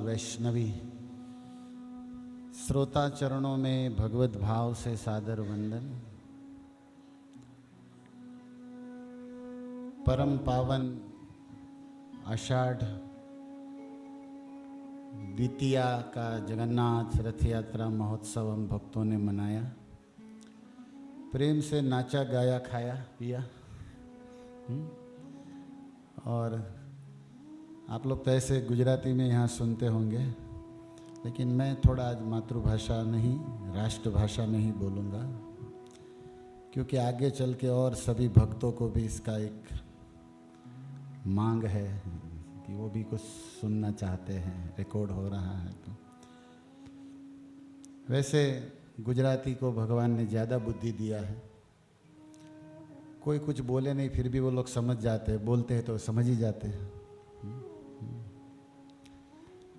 वैष्णवी श्रोता चरणों में भगवत भाव से सादर वंदन। परम पावन आषाढ़ द्वितीया का जगन्नाथ रथ यात्रा महोत्सव हम भक्तों ने मनाया। प्रेम से नाचा गाया खाया पिया। और आप लोग तो ऐसे गुजराती में यहाँ सुनते होंगे, लेकिन मैं थोड़ा आज मातृभाषा नहीं राष्ट्रभाषा में ही बोलूँगा, क्योंकि आगे चल के और सभी भक्तों को भी इसका एक मांग है कि वो भी कुछ सुनना चाहते हैं, रिकॉर्ड हो रहा है। तो वैसे गुजराती को भगवान ने ज़्यादा बुद्धि दिया है। कोई कुछ बोले नहीं फिर भी वो लोग समझ जाते हैं, बोलते हैं तो समझ ही जाते हैं।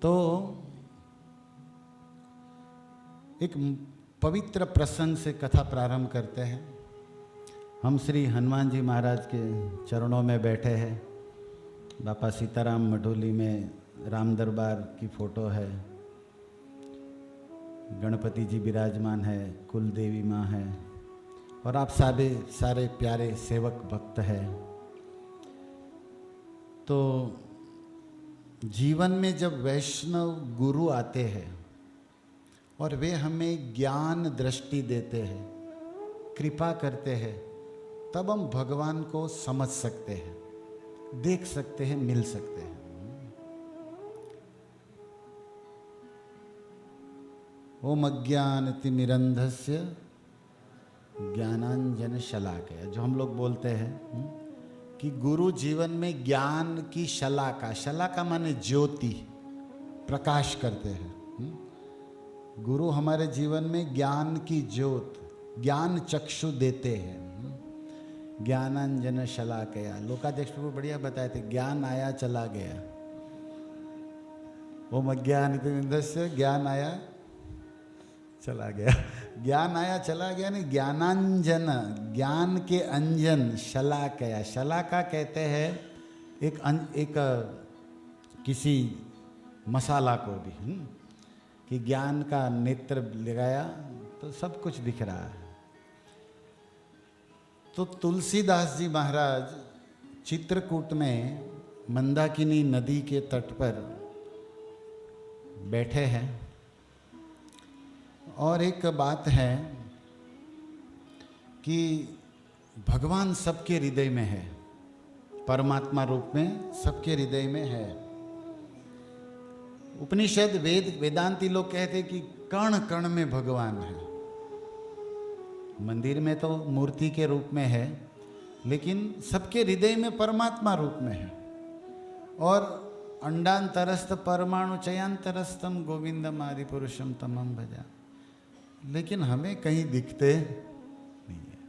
तो एक पवित्र प्रसंग से कथा प्रारंभ करते हैं। हम श्री हनुमान जी महाराज के चरणों में बैठे हैं। बापा सीताराम मढोली में राम दरबार की फोटो है, गणपति जी विराजमान है, कुल देवी माँ है, और आप सारे प्यारे सेवक भक्त हैं। तो जीवन में जब वैष्णव गुरु आते हैं और वे हमें ज्ञान दृष्टि देते हैं, कृपा करते हैं, तब हम भगवान को समझ सकते हैं, देख सकते हैं, मिल सकते हैं। ओम अज्ञानतिमिरन्धस्य ज्ञानांजन शलाकया, जो हम लोग बोलते हैं कि गुरु जीवन में ज्ञान की शलाका माने ज्योति, प्रकाश करते हैं। गुरु हमारे जीवन में ज्ञान की ज्योत, ज्ञान चक्षु देते हैं। ज्ञानांजन शलाकया, लोकाध्यक्ष को बढ़िया बताए थे, ज्ञान आया चला गया। ओम अज्ञानतिमिरन्धस्य, ज्ञान आया चला गया। ज्ञान आया चला गया नहीं, ज्ञानांजन, ज्ञान के अंजन, शलाकया। शलाका कहते हैं एक किसी मसाला को भी, कि ज्ञान का नेत्र लगाया तो सब कुछ दिख रहा है। तो तुलसीदास जी महाराज चित्रकूट में मंदाकिनी नदी के तट पर बैठे हैं, और एक बात है कि भगवान सबके हृदय में है, परमात्मा रूप में सबके हृदय में है। उपनिषद वेदांती लोग कहते कि कण कण में भगवान है। मंदिर में तो मूर्ति के रूप में है, लेकिन सबके हृदय में परमात्मा रूप में है। और अंडांतरस्थ परमाणु चयांतरस्थम गोविंदम आदि पुरुषम तमम भजा, लेकिन हमें कहीं दिखते नहीं है।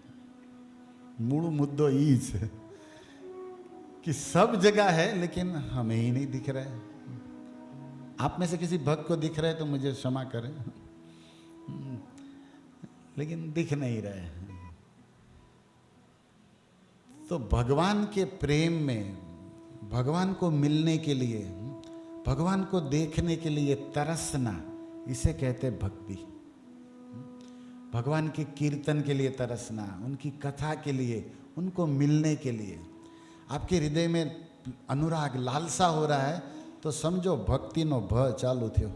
मूल मुद्दो ईज है कि सब जगह है, लेकिन हमें ही नहीं दिख रहा है। आप में से किसी भक्त को दिख रहा है तो मुझे क्षमा करें, लेकिन दिख नहीं रहे। तो भगवान के प्रेम में, भगवान को मिलने के लिए, भगवान को देखने के लिए तरसना, इसे कहते भक्ति। भगवान के कीर्तन के लिए तरसना, उनकी कथा के लिए, उनको मिलने के लिए। आपके हृदय में अनुराग, लालसा हो रहा है तो समझो भक्ति नो भ चालू थयो।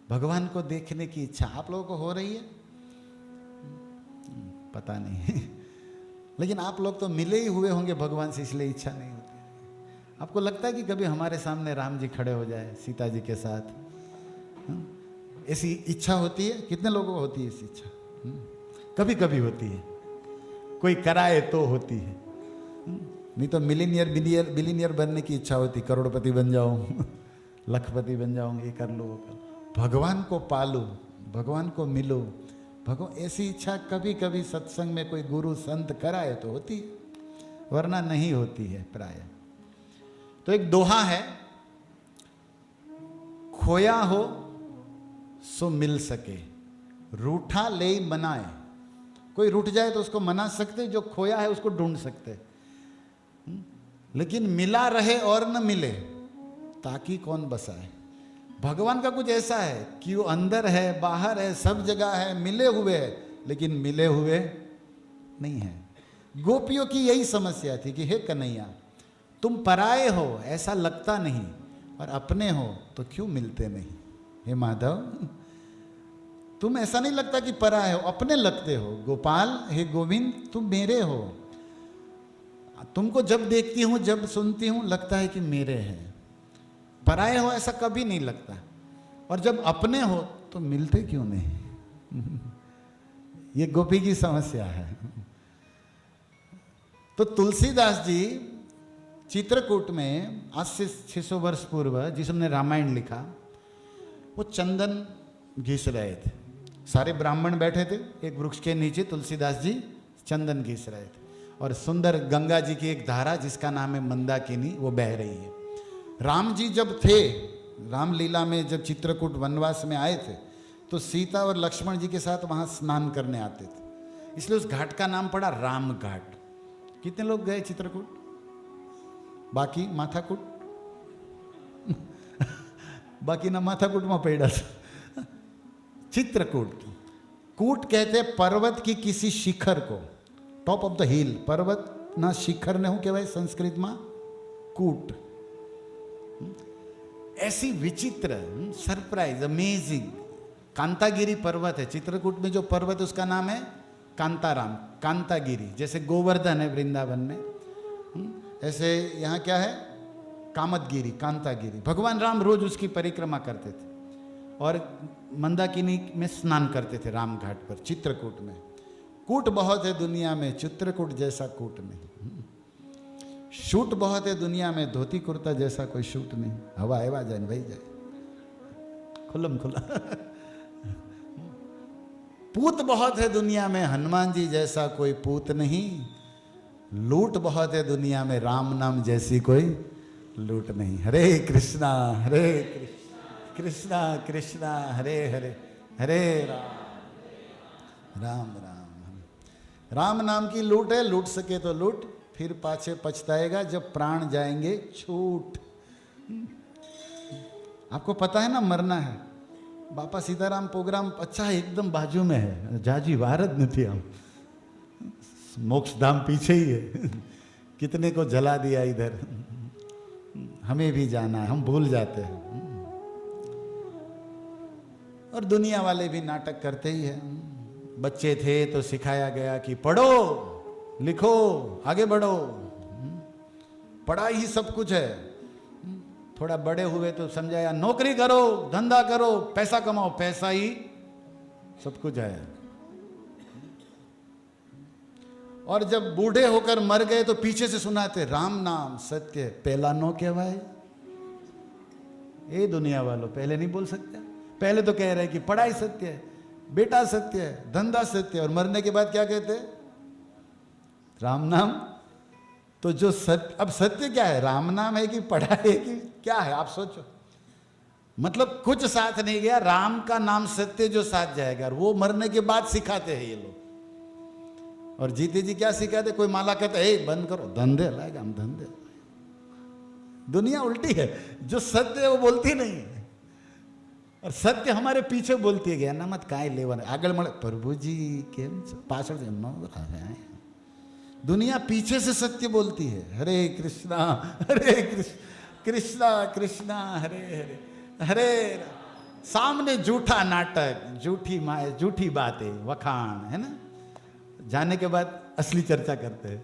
भगवान को देखने की इच्छा आप लोगों को हो रही है? पता नहीं लेकिन आप लोग तो मिले ही हुए होंगे भगवान से, इसलिए इच्छा नहीं होती। आपको लगता है कि कभी हमारे सामने राम जी खड़े हो जाए सीता जी के साथ? ऐसी इच्छा होती है? कितने लोगों को होती है ऐसी इच्छा? कभी कभी होती है, कोई कराए तो होती है, नहीं तो बिलियनियर बनने की इच्छा होती, करोड़पति बन जाऊं लखपति बन जाऊं, ये कर लो वो कर लो। भगवान को पालूं, भगवान को मिलूं, भगवान, ऐसी इच्छा कभी कभी सत्संग में कोई गुरु संत कराए तो होती है, वरना नहीं होती है प्राय। तो एक दोहा है, खोया हो सो मिल सके, रूठा ले मनाए। कोई रूठ जाए तो उसको मना सकते, जो खोया है उसको ढूंढ सकते, लेकिन मिला रहे और न मिले ताकि कौन बसा है। भगवान का कुछ ऐसा है कि वो अंदर है, बाहर है, सब जगह है, मिले हुए है, लेकिन मिले हुए नहीं है। गोपियों की यही समस्या थी कि हे कन्हैया, तुम पराये हो ऐसा लगता नहीं, और अपने हो तो क्यों मिलते नहीं। हे माधव, तुम ऐसा नहीं लगता कि पराये हो, अपने लगते हो। गोपाल, हे गोविंद, तुम मेरे हो। तुमको जब देखती हूं, जब सुनती हूं, लगता है कि मेरे हैं। पराये हो ऐसा कभी नहीं लगता, और जब अपने हो तो मिलते क्यों नहीं। ये गोपी की समस्या है। तो तुलसीदास जी चित्रकूट में आज से 600 वर्ष पूर्व जिसने रामायण लिखा, वो चंदन घिस रहे थे। सारे ब्राह्मण बैठे थे एक वृक्ष के नीचे, तुलसीदास जी चंदन घिस रहे थे, और सुंदर गंगा जी की एक धारा जिसका नाम है मंदाकिनी, वो बह रही है। राम जी जब थे, रामलीला में जब चित्रकूट वनवास में आए थे, तो सीता और लक्ष्मण जी के साथ वहाँ स्नान करने आते थे, इसलिए उस घाट का नाम पड़ा राम घाट। कितने लोग गए चित्रकूट? बाकी माथाकूट बाकी ना माथाकूट में पड़ा। चित्रकूट, कूट कहते पर्वत की किसी शिखर को, टॉप ऑफ द हिल। पर्वत ना शिखर ने हूं के भाई संस्कृत में कूट। ऐसी विचित्र, सरप्राइज, अमेजिंग कांतागिरी पर्वत है। चित्रकूट में जो पर्वत उसका नाम है कांताराम, कांतागिरी। जैसे गोवर्धन है वृंदावन में, ऐसे यहाँ क्या है, कामतगिरी, कांतागिरी। भगवान राम रोज उसकी परिक्रमा करते थे और मंदाकिनी में स्नान करते थे राम घाट पर, चित्रकूट में। कूट बहुत है दुनिया में, चित्रकूट जैसा कूट नहीं। शूट बहुत है दुनिया में, धोती कुर्ता जैसा कोई शूट नहीं। हवा हवा जाए भाई जाए, खुल्लम खुल्ला। पूत बहुत है दुनिया में, हनुमान जी जैसा कोई पूत नहीं। लूट बहुत है दुनिया में, राम नाम जैसी कोई लूट नहीं। हरे कृष्णा कृष्णा कृष्णा हरे हरे, हरे राम राम राम। राम नाम की लूट है, लूट सके तो लूट, फिर पाछे पछताएगा जब प्राण जाएंगे छूट। आपको पता है ना मरना है। बापा सीताराम प्रोग्राम अच्छा है, एकदम बाजू में है, जाजी वारद नहीं हम, मोक्ष धाम पीछे ही है। कितने को जला दिया इधर, हमें भी जाना है, हम भूल जाते हैं। और दुनिया वाले भी नाटक करते ही हैं। बच्चे थे तो सिखाया गया कि पढ़ो लिखो आगे बढ़ो, पढ़ाई ही सब कुछ है। थोड़ा बड़े हुए तो समझाया नौकरी करो, धंधा करो, पैसा कमाओ, पैसा ही सब कुछ है। और जब बूढ़े होकर मर गए तो पीछे से सुनाते राम नाम सत्य पहला नो कहवाए। ये दुनिया वालों पहले नहीं बोल सकते। पहले तो कह रहे कि पढ़ाई सत्य है, बेटा सत्य है, धंधा सत्य है, और मरने के बाद क्या कहते? राम नाम। तो जो सत्य, अब सत्य क्या है, राम नाम है कि पढ़ाई है कि क्या है, आप सोचो। मतलब कुछ साथ नहीं गया, राम का नाम सत्य जो साथ जाएगा, और वो मरने के बाद सिखाते हैं ये लोग। और जीते जी क्या सिखाते? कोई माला कहता है बंद करो, धंधे लाएगा, हम धंधे। दुनिया उल्टी है, जो सत्य है वो बोलती नहीं है, और सत्य हमारे पीछे बोलती है। ज्ञान मत काय लेवन आगे मळे प्रभु जी के पाछड़ से दुनिया पीछे से सत्य बोलती है। हरे कृष्णा कृष्णा कृष्णा हरे हरे, हरे सामने झूठा नाटक, झूठी माया, झूठी बातें, वखाण है ना। जाने के बाद असली चर्चा करते हैं।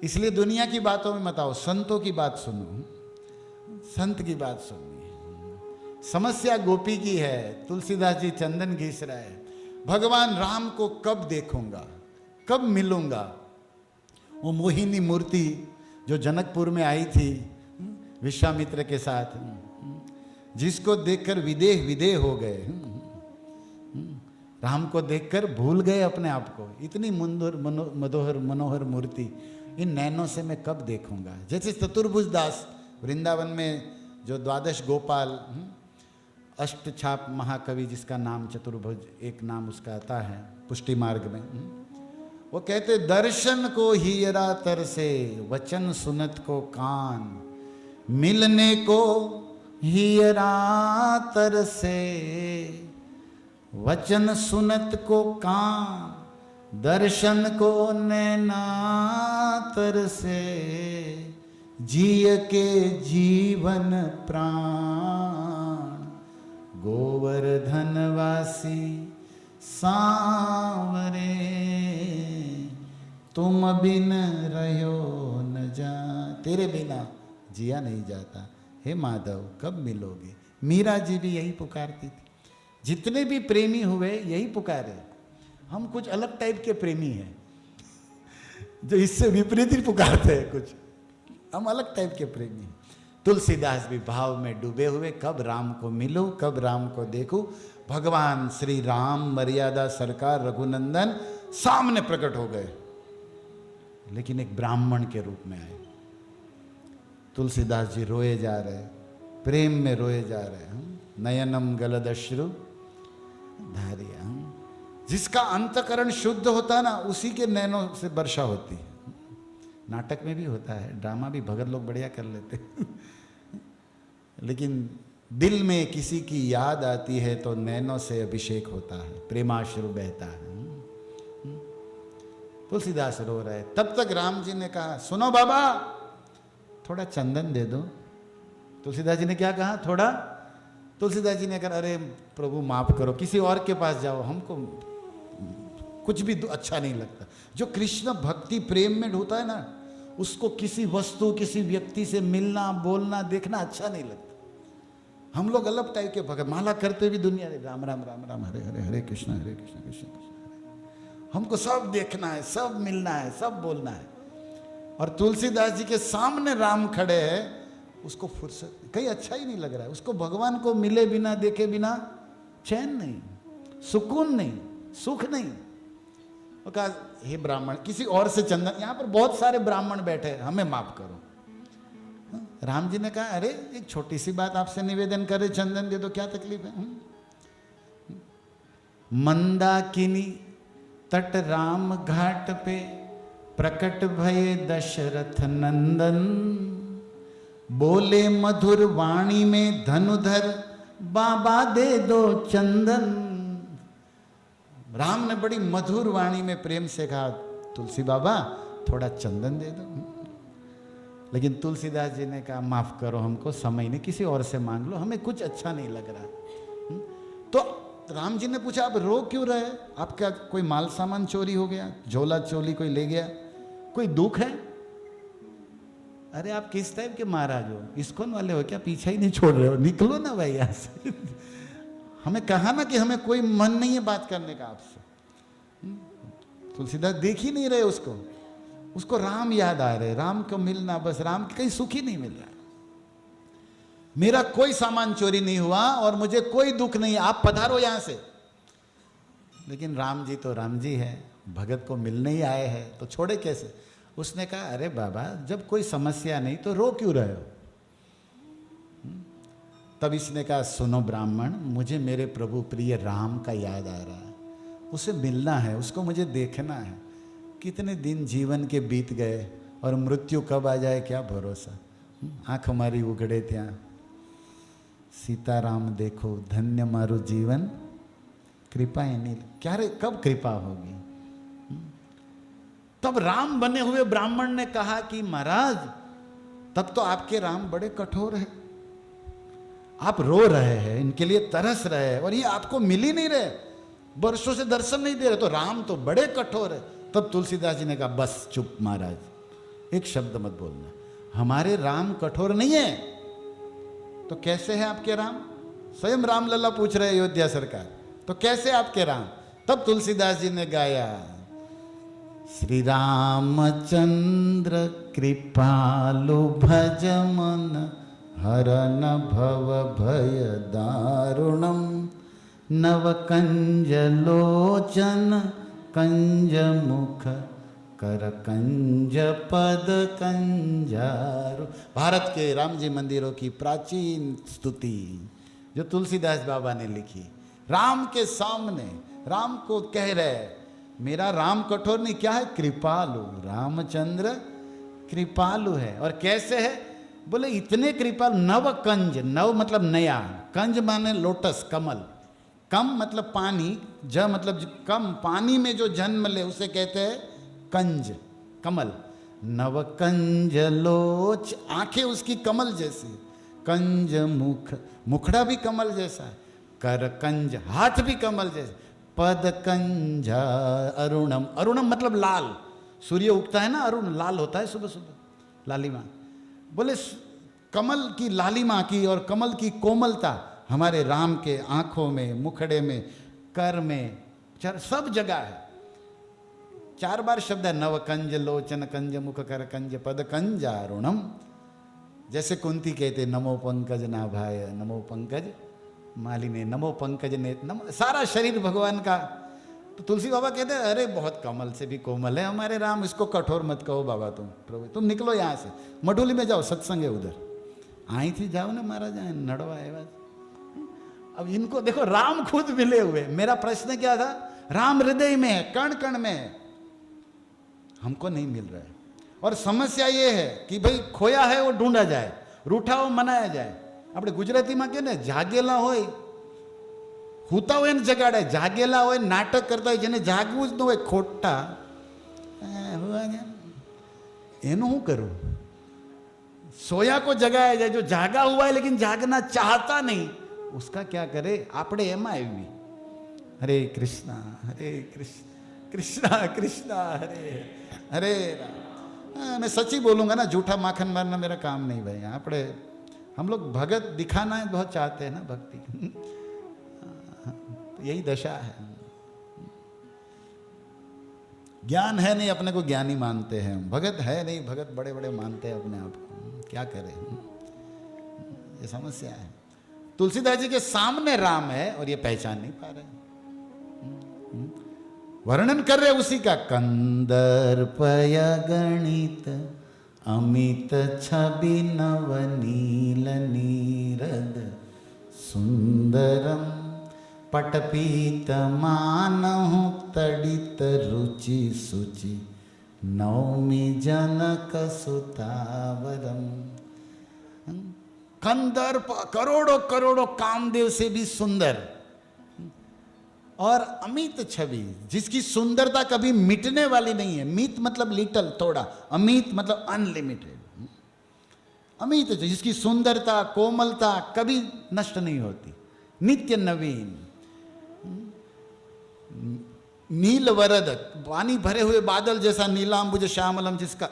इसलिए दुनिया की बातों में मत आओ, संतों की बात सुनो, संत की बात सुनिए। समस्या गोपी की है। तुलसीदास जी चंदन घिस रहा है, भगवान राम को कब देखूंगा, कब मिलूंगा। वो मोहिनी मूर्ति जो जनकपुर में आई थी विश्वामित्र के साथ, जिसको देखकर विदेह विदेह हो गए, राम को देखकर भूल गए अपने आप को। इतनी मधुर मनोहर मूर्ति इन नैनों से मैं कब देखूंगा। जैसे चतुर्भुज दास वृंदावन में जो द्वादश गोपाल, अष्टछाप महाकवि जिसका नाम चतुर्भुज, एक नाम उसका आता है पुष्टि मार्ग में। वो कहते दर्शन को हीरा तरसे, वचन सुनत को कान, मिलने को हियरा तरसे, वचन सुनत को कान, दर्शन को नैना तरसे, जिय के जीवन प्राण, गोवर्धनवासी सांवरे, तुम बिन रहो न जा, तेरे बिना जिया नहीं जाता, हे माधव कब मिलोगे। मीरा जी भी यही पुकारती थी, जितने भी प्रेमी हुए यही पुकारे। हम कुछ अलग टाइप के प्रेमी हैं जो इससे विपरीत ही पुकारते हैं कुछ, हम अलग टाइप के प्रेमी हैं। तुलसीदास भी भाव में डूबे हुए, कब राम को मिलूं, कब राम को देखूं। भगवान श्री राम मर्यादा सरकार रघुनंदन सामने प्रकट हो गए, लेकिन एक ब्राह्मण के रूप में आए। तुलसीदास जी रोए जा रहे, प्रेम में रोए जा रहे। नयनम गलदश्रु धारिया, जिसका अंतकरण शुद्ध होता ना उसी के नैनों से वर्षा होती है। नाटक में भी होता है, ड्रामा भी भगत लोग बढ़िया कर लेते लेकिन दिल में किसी की याद आती है तो नैनों से अभिषेक होता है, प्रेमाश्रु बहता है। तुलसीदास रो रहे, तब तक राम जी ने कहा सुनो बाबा थोड़ा चंदन दे दो। तुलसीदास जी ने क्या कहा, थोड़ा। तुलसीदास जी ने कहा अरे प्रभु माफ करो, किसी और के पास जाओ, हमको कुछ भी अच्छा नहीं लगता। जो कृष्ण भक्ति प्रेम में ढूंढता है ना, उसको किसी वस्तु किसी व्यक्ति से मिलना बोलना देखना अच्छा नहीं लगता। हम लोग अलग टाइप के भगत, माला करते भी दुनिया ने राम राम राम राम हरे हरे हरे कृष्ण कृष्ण कृष्ण हरे। हमको सब देखना है, सब मिलना है, सब बोलना है। और तुलसीदास जी के सामने राम खड़े हैं, उसको फुर्सत कहीं अच्छा ही नहीं लग रहा है। उसको भगवान को मिले बिना देखे बिना चैन नहीं, सुकून नहीं, सुख नहीं। वो कहा हे ब्राह्मण किसी और से चंदन, यहां पर बहुत सारे ब्राह्मण बैठे, हमें माफ करो। राम जी ने कहा अरे एक छोटी सी बात आपसे निवेदन करे, चंदन दे दो, क्या तकलीफ है। मंदाकिनी तट राम घाट पे प्रकट भये दशरथ नंदन, बोले मधुर वाणी में धनुधर, बाबा दे दो चंदन। राम ने बड़ी मधुर वाणी में प्रेम से कहा तुलसी बाबा थोड़ा चंदन दे दो। लेकिन तुलसीदास जी ने कहा माफ करो, हमको समय नहीं, किसी और से मांग लो, हमें कुछ अच्छा नहीं लग रहा। तो राम जी ने पूछा आप रो क्यों रहे, आपका कोई माल सामान चोरी हो गया, झोला चोली कोई ले गया, कोई दुख है। अरे आप किस टाइप के महाराज हो, इस्कॉन वाले हो क्या, पीछा ही नहीं छोड़ रहे हो, निकलो ना भाई यहाँ से हमें कहा ना कि हमें कोई मन नहीं है बात करने का आपसे। तुलसीदास देख ही नहीं रहे उसको, उसको राम याद आ रहे, राम को मिलना, बस राम कहीं सुख ही नहीं मिल रहा। मेरा कोई सामान चोरी नहीं हुआ और मुझे कोई दुख नहीं, आप पधारो यहां से। लेकिन राम जी तो राम जी है, भगत को मिलने ही आए हैं, तो छोड़े कैसे। उसने कहा अरे बाबा जब कोई समस्या नहीं तो रो क्यों रहे हो। तब इसने कहा सुनो ब्राह्मण, मुझे मेरे प्रभु प्रिय राम का याद आ रहा है, उसे मिलना है, उसको मुझे देखना है। कितने दिन जीवन के बीत गए और मृत्यु कब आ जाए क्या भरोसा। आँख हमारी उगड़े त्या सीताराम देखो, धन्य मारू जीवन, कृपा नहीं, क्या रे कब कृपा होगी। तब राम बने हुए ब्राह्मण ने कहा कि महाराज तब तो आपके राम बड़े कठोर हैं, आप रो रहे हैं, इनके लिए तरस रहे हैं और ये आपको मिल ही नहीं रहे, वर्षों से दर्शन नहीं दे रहे, तो राम तो बड़े कठोर है। तब तुलसीदास जी ने कहा बस चुप महाराज, एक शब्द मत बोलना, हमारे राम कठोर नहीं है। तो कैसे है आपके राम, स्वयं राम लला पूछ रहे अयोध्या सरकार, तो कैसे आपके राम। तब तुलसीदास जी ने गाया श्री रामचंद्र कृपालु भज मन, हरन भव भय दारुणम, नव कंज लोचन कंज मुख, कर कंज पद कंजारु। भारत के राम जी मंदिरों की प्राचीन स्तुति जो तुलसीदास बाबा ने लिखी, राम के सामने राम को कह रहे मेरा राम कठोर नहीं, क्या है, कृपालु। रामचंद्र कृपालु है। और कैसे है, बोले इतने कृपाल, नव कंज, नव मतलब नया, कंज माने लोटस कमल, कम मतलब पानी, ज मतलब कम, पानी में जो जन्म ले उसे कहते हैं कंज, कमल। नव कंज लोच, आंखें उसकी कमल जैसी, कंज मुख, मुखड़ा भी कमल जैसा है, कर कंज, हाथ भी कमल जैसे, पद कंजा अरुणम, अरुणम मतलब लाल, सूर्य उगता है ना अरुण, लाल होता है सुबह सुबह, लालिमा। बोले कमल की लालिमा की और कमल की कोमलता हमारे राम के आंखों में, मुखड़े में, कर में, सब जगह है। 4 बार शब्द है, नव कंज लोचन कंज मुख कर कंज पद कंज अरुणम। जैसे कुंती कहते नमो पंकज नाभाय, नमो पंकज मालिने, नमो पंकज ने, नमो, सारा शरीर भगवान का। तो तुलसी बाबा कहते हैं अरे बहुत कमल से भी कोमल है हमारे राम, इसको कठोर मत कहो बाबा, तुम प्रभु तुम निकलो यहाँ से, मडोली में जाओ, सत्संग है उधर, आई थी जाओ ना महाराज, नड़वा है बस। अब इनको देखो, राम खुद मिले हुए। मेरा प्रश्न क्या था, राम हृदय में है, कण कण में है, हमको नहीं मिल रहा है। और समस्या ये है कि भाई खोया है वो ढूंढा जाए, रूठा हो मनाया जाए। આપણે ગુજરાતીમાં કહે ને જાગેલા હોય હુતા હોય ને જગાડે, જાગેલા હોય નાટક કરતા હોય, જેને જાગવું જ ન હોય ખોટા, એનું શું કરું? सोया को जगाया जाए, जो जागा हुआ है लेकिन जागना चाहता नहीं, उसका क्या करे? આપણે એમાં આવી, हरे कृष्णा कृष्णा कृष्णा हरे हरे राम। मैं सच्ची बोलूंगा ना, झूठा माखन मारना मेरा काम नहीं भाई। આપણે हम लोग भगत दिखाना है, बहुत चाहते हैं ना भक्ति, यही दशा है। ज्ञान है नहीं, अपने को ज्ञानी मानते हैं, भगत है नहीं, भगत बड़े बड़े मानते हैं अपने आप को, क्या करें? ये समस्या है। तुलसीदास जी के सामने राम है और ये पहचान नहीं पा रहे, वर्णन कर रहे उसी का, कंदर्पय गणित अमित छवि नवनील नीरद सुंदरम पटपीत मानहु तडित रुचि सुचि नौमि जनक सुतावरम। कंदर्प, करोड़ों करोड़ों कामदेव से भी सुंदर, और अमित छवि, जिसकी सुंदरता कभी मिटने वाली नहीं है। मीत मतलब लिटल, थोड़ा, अमित मतलब अनलिमिटेड, अमित, जिसकी सुंदरता कोमलता कभी नष्ट नहीं होती, नित्य नवीन। नील वरद, पानी भरे हुए बादल जैसा नीलांबुज श्यामलम जिसका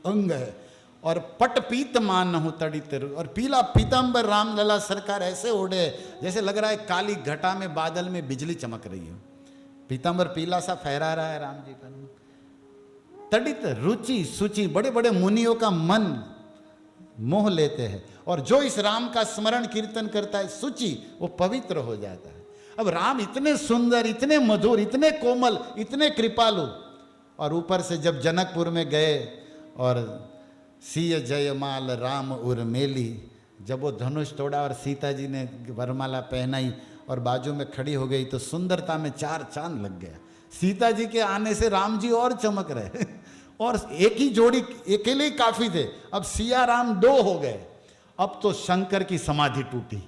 अंग है, और पट पीत मान हूँ तड़ित, और पीला पीताम्बर राम लला सरकार ऐसे ओढ़े जैसे लग रहा है काली घटा में बादल में बिजली चमक रही हो। पीताम्बर पीला सा फहरा रहा है राम जी पर। तड़ित रुचि सुचि, बड़े बड़े मुनियों का मन मोह लेते हैं, और जो इस राम का स्मरण कीर्तन करता है सुचि, वो पवित्र हो जाता है। अब राम इतने सुंदर, इतने मधुर, इतने कोमल, इतने कृपालु, और ऊपर से जब जनकपुर में गए और सिय जयमाल राम उर्मेली, जब वो धनुष तोड़ा और सीता जी ने वरमाला पहनाई और बाजू में खड़ी हो गई, तो सुंदरता में 4 चांद लग गया। सीता जी के आने से राम जी और चमक रहे और एक ही जोड़ी अकेले ही काफी थे, अब सिया राम 2 हो गए। अब तो शंकर की समाधि टूटी,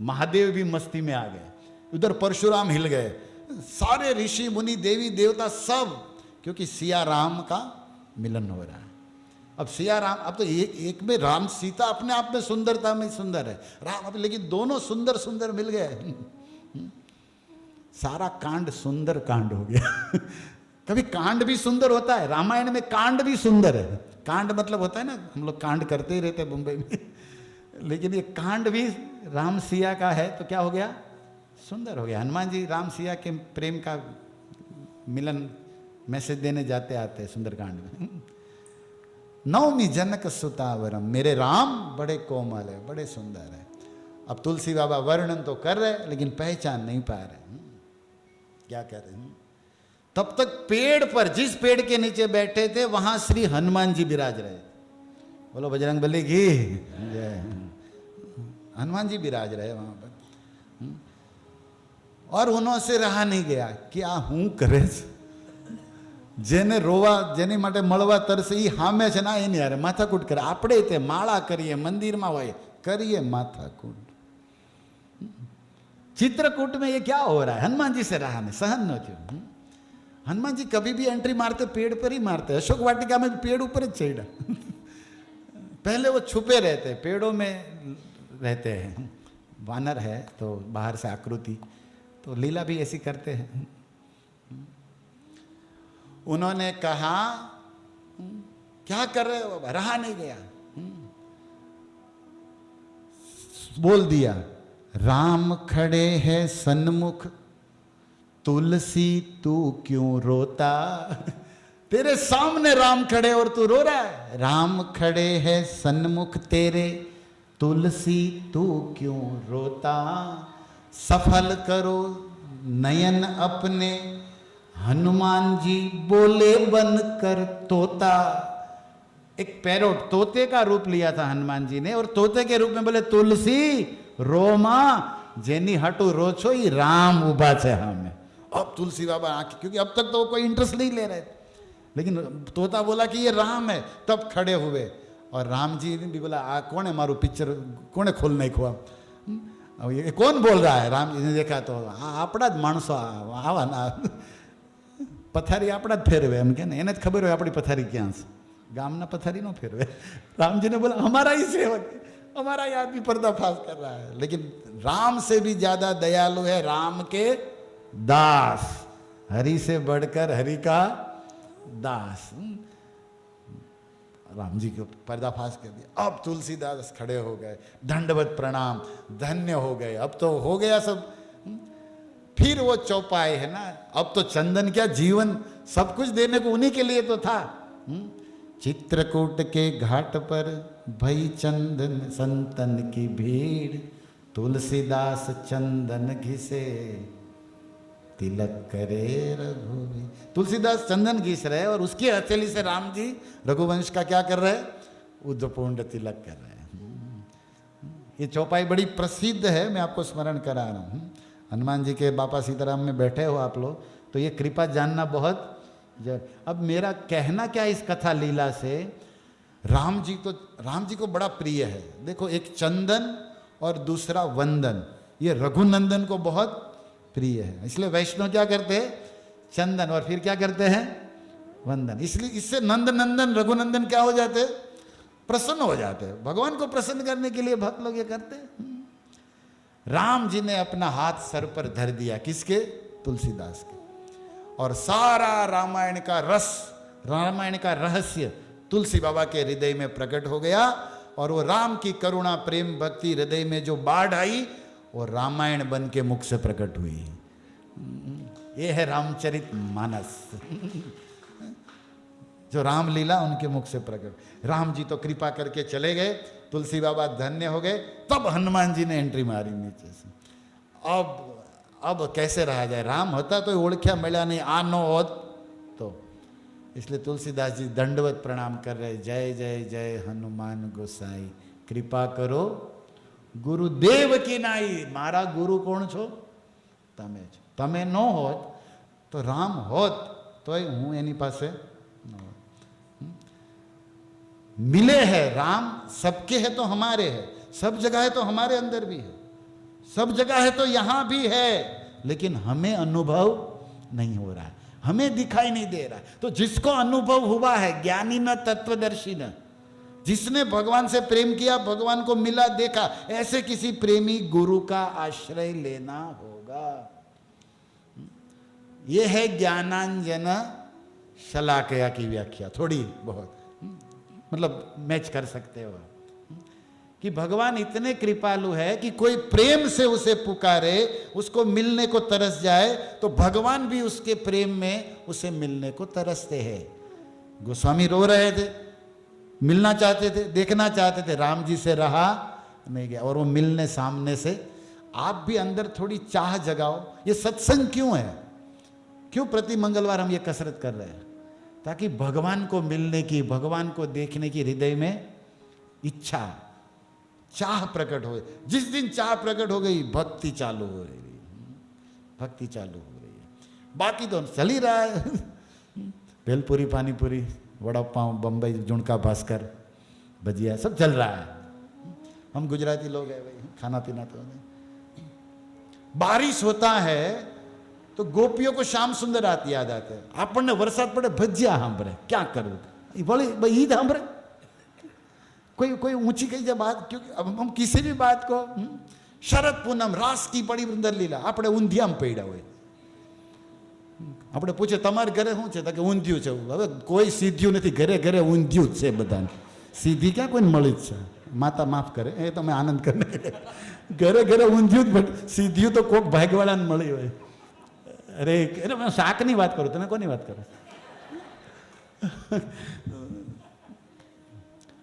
महादेव भी मस्ती में आ गए, उधर परशुराम हिल गए, सारे ऋषि मुनि देवी देवता सब, क्योंकि सिया राम का मिलन हो रहा है। अब सिया राम, अब तो एक में राम सीता अपने आप में सुंदरता में सुंदर है राम, अब लेकिन दोनों सुंदर सुंदर मिल गए, सारा कांड सुंदर कांड हो गया। कभी कांड भी सुंदर होता है, रामायण में कांड भी सुंदर है। कांड मतलब होता है ना, हम लोग कांड करते ही रहते हैं मुंबई में, लेकिन ये कांड भी राम सिया का है तो क्या हो गया? सुंदर हो गया। हनुमान जी राम सिया के प्रेम का मिलन मैसेज देने जाते आते सुंदरकांड में। नवमी जनक सुतावरम, मेरे राम बड़े कोमल है, बड़े सुंदर है। अब तुलसी बाबा वर्णन तो कर रहे लेकिन पहचान नहीं पा रहे, क्या कर रहे हैं? तब तक पेड़ पर, जिस पेड़ के नीचे बैठे थे वहां श्री हनुमान जी विराज रहे। बोलो बजरंग बली की जय। हनुमान जी विराज रहे वहां पर, और उन्होंने से रहा नहीं गया, क्या हूं करे, જેને રોવા જેની માટે મળવા તરસે એ સામે છે ના એની હારે માથાકૂટ કરે. આપણે તે માળા કરીએ, મંદિરમાં હોય કરીએ માથાકૂટ. चित्रकूट में ये क्या हो रहा है? हनुमान जी से रहा नहीं, सहन न क्यों. हनुमान जी कभी भी एंट्री मारते पेड़ पर ही मारते. अशोक वाटिका में पेड़ ऊपर ही चढ़ा. पहले वो छुपे रहते, पेड़ों में रहते हैं. वानर है तो बाहर से आकृति, तो लीला भी ऐसी करते हैं. उन्होंने कहा क्या कर रहे हो? रहा नहीं गया, बोल दिया राम खड़े हैं सन्मुख, तुलसी तू क्यों रोता. तेरे सामने राम खड़े और तू रो रहा है. राम खड़े हैं सन्मुख तेरे, तुलसी तू क्यों रोता. सफल करो नयन अपने, हनुमान जी बोले बन कर तोता. एक पैरोट तोते का रूप लिया था हनुमान जी ने, और तोते के रूप में बोले तुलसी रोमा, जेनी हटू रोछो ही राम उभा छे हमें. अब तुलसी बाबा आंखें, क्योंकि अब तक तो वो कोई इंटरेस्ट नहीं ले रहे थे, लेकिन तोता बोला कि ये राम है, तब खड़े हुए. और राम जी ने भी बोला आ कौन है मारू पिक्चर कोने खोल नहीं खुआ. अब ये कौन बोल रहा है? राम जी ने देखा तो आपड़ा ज माणसो आवा ना, पथारी आपड़ा ज फेरवे एम के ने, एने ज खबर होय आपणी पथारी क्यां छे. गामना पथारी नो फेरवे. राम जी ने बोला हमारा ही सेवक, हमारा ही आदमी पर्दाफाश कर रहा है. लेकिन राम से भी ज्यादा दयालु है राम के दास. हरि से बढ़कर हरि का दास. राम जी को पर्दाफाश कर दिया. अब तुलसीदास खड़े हो गए, दंडवत प्रणाम, धन्य हो गए. अब तो हो गया सब. फिर वो चौपाए है ना, अब तो चंदन क्या जीवन सब कुछ देने को उन्हीं के लिए तो था. चित्रकूट के घाट पर भई चंदन संतन की भीड़, तुलसीदास चंदन घिसे तिलक करे रघुवीर. तुलसीदास चंदन घिस रहे और उसकी हथेली से राम जी रघुवंश का क्या कर रहे हैं? उद्धपुंड तिलक कर रहे हैं. ये चौपाई बड़ी प्रसिद्ध है, मैं आपको स्मरण करा रहा हूँ. हनुमान जी के बापा सीताराम में बैठे हो आप लोग, तो ये कृपा जानना बहुत. अब मेरा कहना क्या इस कथा लीला से, राम जी को बड़ा प्रिय है. देखो, एक चंदन और दूसरा वंदन, ये रघुनंदन को बहुत प्रिय है. इसलिए वैष्णव क्या करते हैं? चंदन, और फिर क्या करते हैं? वंदन. इसलिए इससे नंद नंदन रघुनंदन क्या हो जाते? प्रसन्न हो जाते हैं. भगवान को प्रसन्न करने के लिए भक्त लोग ये करते हैं. राम जी ने अपना हाथ सर पर धर दिया. किसके? तुलसीदास के. और सारा रामायण का रस, रामायण का रहस्य तुलसी बाबा के हृदय में प्रकट हो गया. और वो राम की करुणा प्रेम भक्ति हृदय में जो बाढ़ आई, वो रामायण बन के मुख से प्रकट हुई. ये है रामचरित मानस. जो रामलीला उनके मुख से प्रकट. राम जी तो कृपा करके चले गए, तुलसी बाबा धन्य हो गए. तब हनुमान जी ने एंट्री मारी नीचे से. अब कैसे रहा जाए? राम होता तो ओळख्या मिला नहीं, आ नो होत तो. इसलिए तुलसीदास जी दंडवत प्रणाम कर रहे. जय जय जय हनुमान गोसाई, कृपा करो गुरुदेव की नाई. मारा गुरु कौन छो? तमे छो. तमे नो होत तो राम होत तो हूँ एनी पासे न होत. मिले है राम, सबके है तो हमारे है. सब जगह है तो हमारे अंदर भी है. सब जगह है तो यहां भी है, लेकिन हमें अनुभव नहीं हो रहा है, हमें दिखाई नहीं दे रहा है. तो जिसको अनुभव हुआ है, ज्ञानी न तत्वदर्शी न, जिसने भगवान से प्रेम किया, भगवान को मिला देखा, ऐसे किसी प्रेमी गुरु का आश्रय लेना होगा. यह है ज्ञानांजन शलाकया की व्याख्या. थोड़ी बहुत मतलब मैच कर सकते हो कि भगवान इतने कृपालु है कि कोई प्रेम से उसे पुकारे, उसको मिलने को तरस जाए, तो भगवान भी उसके प्रेम में उसे मिलने को तरसते हैं. गोस्वामी रो रहे थे, मिलना चाहते थे, देखना चाहते थे, राम जी से रहा नहीं गया. और वो मिलने सामने से. आप भी अंदर थोड़ी चाह जगाओ. ये सत्संग क्यों है? क्यों प्रति मंगलवार हम ये कसरत कर रहे हैं? ताकि भगवान को मिलने की, भगवान को देखने की हृदय में इच्छा, चाह प्रकट हो. जिस दिन चाह प्रकट हो गई, भक्ति चालू हो रही है. भक्ति चालू हो रही है. बाकी तो चल ही रहा है. भेलपुरी, पानी पूरी, वड़ा पाव, बम्बई झुणका, भास्कर, भजिया, सब चल रहा है। हम गुजराती लोग हैं भाई, खाना पीना तो नहीं। बारिश होता है तो गोपियों को श्याम सुंदर आती याद आते हैं। आपने वरसाद पड़े भजिया सांभरे, क्या करूँ बोले भाई, ईद सांभरे कोई ऊंची कही बात, क्योंकि अब हम किसी भी बात को शरद पूनम रास की पड़ी वृंदर लीला આપણે ઊંધિયામાં પડ્યા હોય, આપણે પૂછે તમારે ઘરે શું છે તો કે ઊંધિયું છે। હવે કોઈ સીધ્યું નથી, ઘરે ઘરે ઊંધિયું જ છે બધાને, સીધી ક્યાં કોઈને મળી જ છે। માતા માફ કરે એ તમે આનંદ કરીને, ઘરે ઘરે ઊંધિયું જ, સીધ્યું તો કોક ભાગવાળાને મળી હોય। અરે એટલે मैं શાકની વાત કરું, તમે કોની વાત કરો?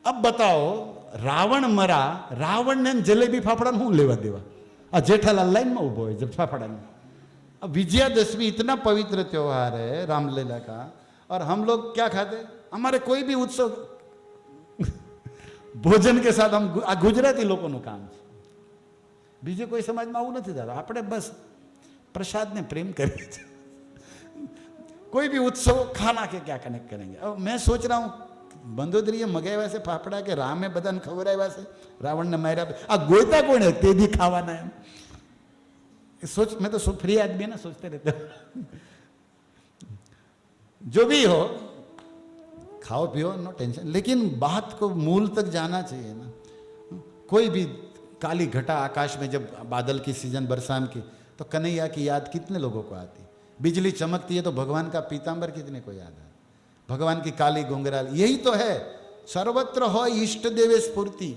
अब बताओ, रावण मरा, रावण ने जलेबी फाफड़ा नहीं लेवा देवा, जेठालाल लाइन में उभो है जब फाफड़ा में। अब विजयादशमी इतना पवित्र त्योहार है रामलीला का, और हम लोग क्या खाते? हमारे कोई भी उत्सव भोजन के साथ हम गुजराती लोगों નું કામ છે, બીજે કોઈ સમાજમાં આવું નથી થતું। આપણે બસ પ્રસાદને પ્રેમ કરીએ છીએ, कोई भी उत्सव खाना के क्या कनेक्ट करेंगे। अब मैं सोच रहा हूँ બંદોદરીએ મગાવ્યા છે ફાફડા કે રામે બધાને ખવડાવ્યા છે, રાવણને માર્યા, આ ગોયતા કોણ હે તે દી ખાવાના એમ सोच। मैं तो फ्री आदमी है ना, सोचते रहते। जो भी हो खाओ पियो, नो टेंशन, लेकिन बात को मूल तक जाना चाहिए ना। कोई भी काली घटा आकाश में जब बादल की सीजन बरसात की, तो कन्हैया की याद कितने लोगों को आती? बिजली चमकती है तो भगवान का पीतांबर कितने को याद आता? भगवान की काली घुंघराल, यही तो है सर्वत्र हो इष्ट देवे स्फूर्ति,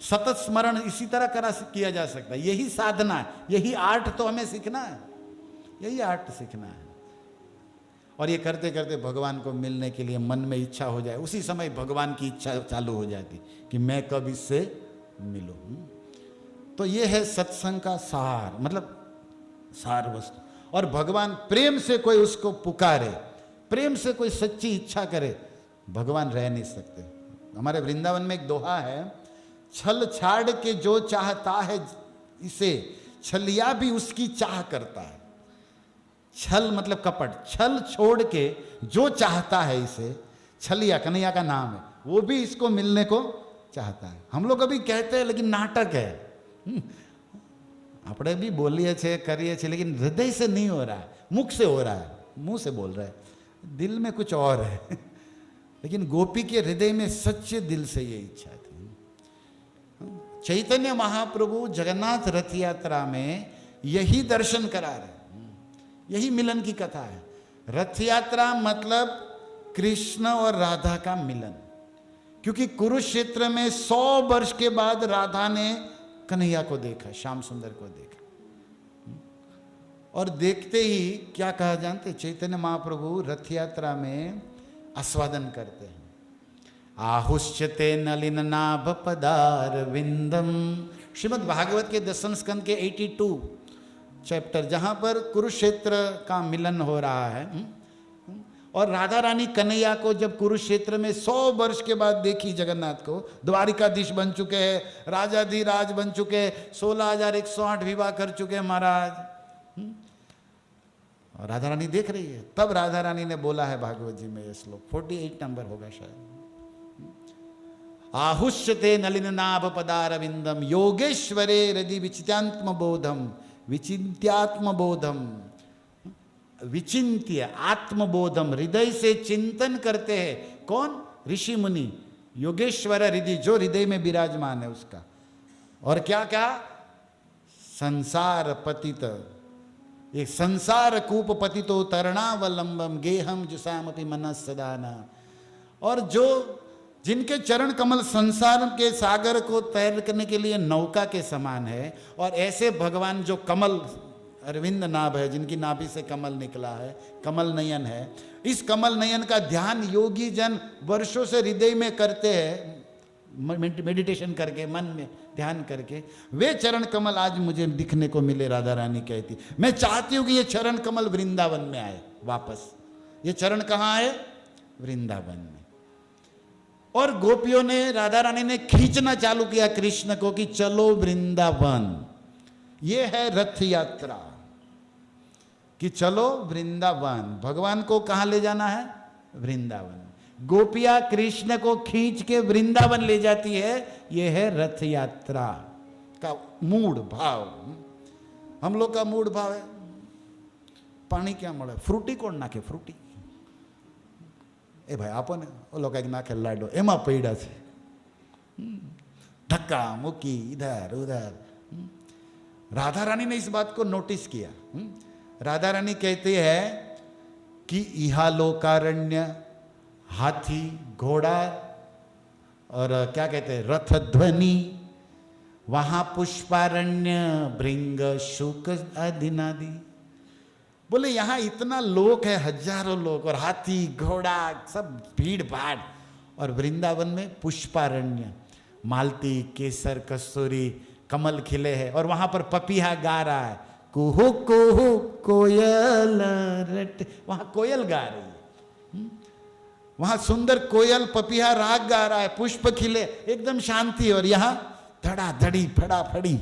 सतत स्मरण इसी तरह किया जा सकता है। यही साधना है, यही आर्ट तो हमें सीखना है, यही आर्ट सीखना है। और ये करते करते भगवान को मिलने के लिए मन में इच्छा हो जाए, उसी समय भगवान की इच्छा चालू हो जाती कि मैं कब इससे मिलूं। तो ये है सत्संग का सार, मतलब सार वस्तु। और भगवान प्रेम से कोई उसको पुकारे, प्रेम से कोई सच्ची इच्छा करे, भगवान रह नहीं सकते। हमारे वृंदावन में एक दोहा है, छल छाड़ के जो चाहता है इसे, छलिया भी उसकी चाह करता है। छल मतलब कपट, छल छोड़ के जो चाहता है इसे, छलिया कन्हैया का नाम है, वो भी इसको मिलने को चाहता है। हम लोग अभी कहते हैं लेकिन नाटक है, अपने भी बोलिए छे करिए छे, लेकिन हृदय से नहीं हो रहा है, मुख से हो रहा है, मुंह से बोल रहा है, दिल में कुछ और है। लेकिन गोपी के हृदय में सच्चे दिल से ये इच्छा थी। चैतन्य महाप्रभु जगन्नाथ रथ यात्रा में यही दर्शन करा रहे, यही मिलन की कथा है। रथ यात्रा मतलब कृष्ण और राधा का मिलन, क्योंकि कुरुक्षेत्र में 100 वर्ष के बाद राधा ने कन्हैया को देखा, श्याम सुंदर को देखा, और देखते ही क्या कहा जानते? चैतन्य महाप्रभु रथ यात्रा में आस्वादन करते हैं, आहुष्यते नलिन नाभ पदार विंदम। श्रीमद् भागवत के 10वें स्कंद के 82 चैप्टर, जहाँ पर कुरुक्षेत्र का मिलन हो रहा है, और राधा रानी कन्हैया को जब कुरुक्षेत्र में 100 वर्ष के बाद देखी, जगन्नाथ को द्वारिकाधीश बन चुके हैं, राजाधिराज बन चुके, 16,108 विवाह कर चुके महाराज, और राधा रानी देख रही है। तब राधा रानी ने बोला है भागवत जी में, ये श्लोक 48 नंबर होगा शायद, आहुष्यते नलिन नाभ पदारविंदम योगेश्वरे हृदि विचित्यात्म बोधम, विचिंत्यात्म बोधम, विचिंत्य आत्मबोधम, हृदय से चिंतन करते हैं। कौन? ऋषि मुनि, योगेश्वर हृदय, जो हृदय में विराजमान है उसका। और क्या क्या? संसार पतित, एक संसार कूप पतितो तरणावलंबम गेहम जुसामपि मनस सदाना। और जो जिनके चरण कमल संसार के सागर को तैर करने के लिए नौका के समान है, और ऐसे भगवान जो कमल अरविंद नाभ है, जिनकी नाभि से कमल निकला है, कमल नयन है, इस कमल नयन का ध्यान योगी जन वर्षों से हृदय में करते हैं, मेडिटेशन करके, मन में ध्यान करके। वे चरण कमल आज मुझे दिखने को मिले, राधा रानी कहती। मैं चाहती हूं कि ये चरण कमल वृंदावन में आए वापस। ये चरण कहाँ आए? वृंदावन में। और गोपियों ने, राधा रानी ने खींचना चालू किया कृष्ण को कि चलो वृंदावन। ये है रथ यात्रा, कि चलो वृंदावन। भगवान को कहाँ ले जाना है? वृंदावन। गोपियां कृष्ण को खींच के वृंदावन ले जाती है, यह है रथ यात्रा का मूड भाव। हम लोग का मूड भाव है पानी क्या મળે, ફ્રૂટી કોણ નાખે, ફ્રૂટી એ ભાઈ આપો ને, ઓલો કંઈક નાખે લાડો, એમાં પૈડા છે, धक्का मुक्की इधर उधर। राधा रानी ने इस बात को नोटिस किया। राधा रानी कहती है कि इहालोकारण्य, हाथी, घोड़ा और क्या कहते हैं रथ ध्वनि, वहां पुष्पारण्य, भृंग, शुक आदिनादि। बोले यहां इतना लोग है, हजारों लोग, और हाथी घोड़ा सब भीड़ भाड़, और वृंदावन में पुष्पारण्य, मालती, केसर, कस्तूरी, कमल खिले हैं, और वहां पर पपीहा गा रहा है, कुहू कुहू कोयल रट, वहां कोयल गा रही है। वहां सुंदर कोयल पपीहा राग गा रहा है, पुष्प खिले, एकदम शांति, और यहां धड़ा धड़ी फड़ा फड़ी।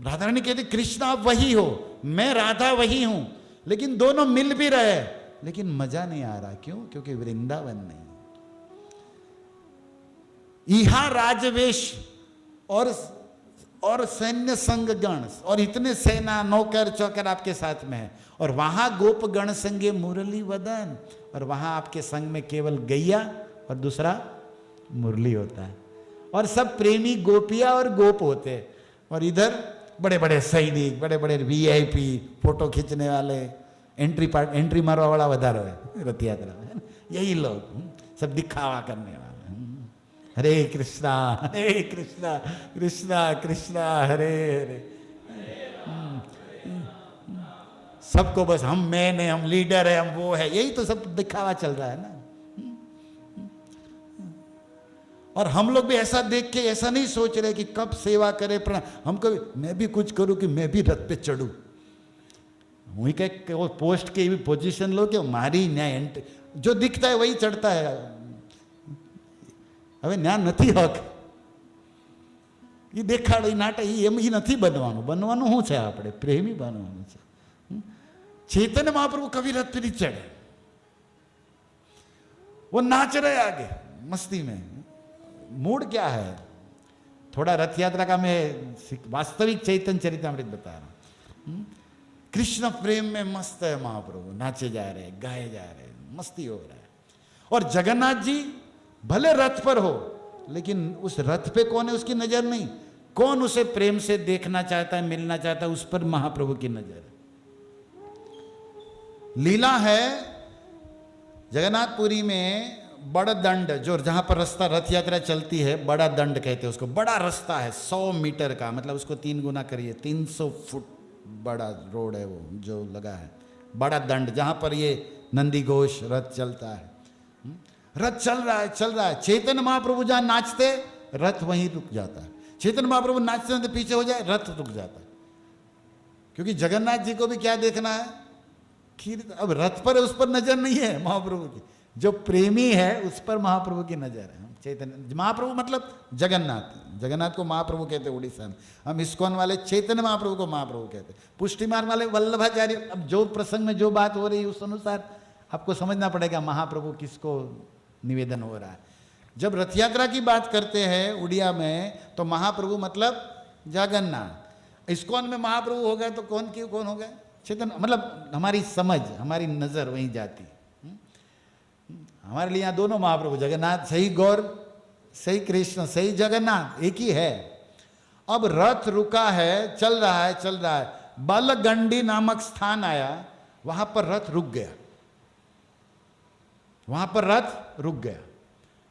राधा रानी कहती कृष्ण आप वही हो, मैं राधा वही हूं, लेकिन दोनों मिल भी रहे, लेकिन मजा नहीं आ रहा। क्यों? क्योंकि वृंदावन नहीं। इहा राजवेश और सैन्य संग गण, और इतने सेना नौकर चौकर आपके साथ में है, और वहां गोप गण संगे मुरली वदन, और वहां आपके संग में केवल गैया और दूसरा मुरली होता है, और सब प्रेमी गोपिया और गोप होते हैं, और इधर बड़े बड़े सैनिक, बड़े बड़े वीआईपी, फोटो खींचने वाले, एंट्री मारवा वाला वधारो है रथ यात्रा में, यही लोग सब दिखावा करने वाले। हरे कृष्णा कृष्णा कृष्णा हरे हरे। सबको बस मैंने, हम लीडर है, हम वो है, यही तो सब दिखावा चल रहा है ना। और हम लोग भी ऐसा देख के ऐसा नहीं सोच रहे कि कब सेवा करे, प्रणाम, हम कभी मैं भी कुछ करूं कि मैं भी रथ पे चढ़ूं, હું કંઈક પોસ્ટ કે એવી પોઝિશન લો કે મારી ન્યાય જો દિખતા है वही चढ़ता है। હવે ન્યા નથી હક, એ દેખાડ, એ નાટક, એમ એ નથી બનવાનું। બનવાનું શું છે? આપણે પ્રેમી બનવાનું છે। चैतन्य महाप्रभु कभी रथ पे नहीं चढ़े, वो नाच रहे आगे मस्ती में। मूड क्या है? थोड़ा रथ यात्रा का मैं वास्तविक चैतन्य चरितामृत बता रहा हूं। कृष्ण प्रेम में मस्त है महाप्रभु, नाचे जा रहे, गाए जा रहे, मस्ती हो रहा है। और जगन्नाथ जी भले रथ पर हो, लेकिन उस रथ पे कौन है उसकी नजर नहीं, कौन उसे प्रेम से देखना चाहता है, मिलना चाहता है, उस पर महाप्रभु की नजर है। लीला है जगन्नाथपुरी में बड़ा दंड, जो जहां पर रास्ता रथ यात्रा चलती है, बड़ा दंड कहते हैं उसको। बड़ा रास्ता है 100 मीटर का, मतलब उसको 3 गुना करिए, 300 फुट बड़ा रोड है वो जो लगा है, बड़ा दंड, जहां पर ये नंदी घोष रथ चलता है। रथ चल रहा है चल रहा है, चैतन्य महाप्रभु जहां नाचते रथ वहीं रुक जाता है। चैतन्य महाप्रभु नाचते तो पीछे हो जाए, रथ रुक जाता है। क्योंकि जगन्नाथ जी को भी क्या देखना है? खीर। अब रथ पर उस पर नजर नहीं है महाप्रभु की, जो प्रेमी है उस पर महाप्रभु की नजर है। चैतन्य महाप्रभु मतलब जगन्नाथ, जगन्नाथ को महाप्रभु कहते हैं उड़ीसा में। हम इस्कॉन वाले चैतन्य महाप्रभु को महाप्रभु कहते हैं, पुष्टि मार्ग वाले वल्लभाचार्य। अब जो प्रसंग में जो बात हो रही है उस अनुसार आपको समझना पड़ेगा महाप्रभु किसको निवेदन हो रहा है। जब रथ यात्रा की बात करते हैं उड़िया में, तो महाप्रभु मतलब जगन्नाथ। इस्कॉन में महाप्रभु हो गए तो कौन हो गए? चैतन्य। मतलब हमारी समझ, हमारी नजर वहीं जाती। हमारे लिए यहाँ दोनों महाप्रभु, जगन्नाथ सही गौर, सही कृष्ण, सही जगन्नाथ, एक ही है। अब रथ रुका है, चल रहा है। बालगंडी नामक स्थान आया, वहां पर रथ रुक गया,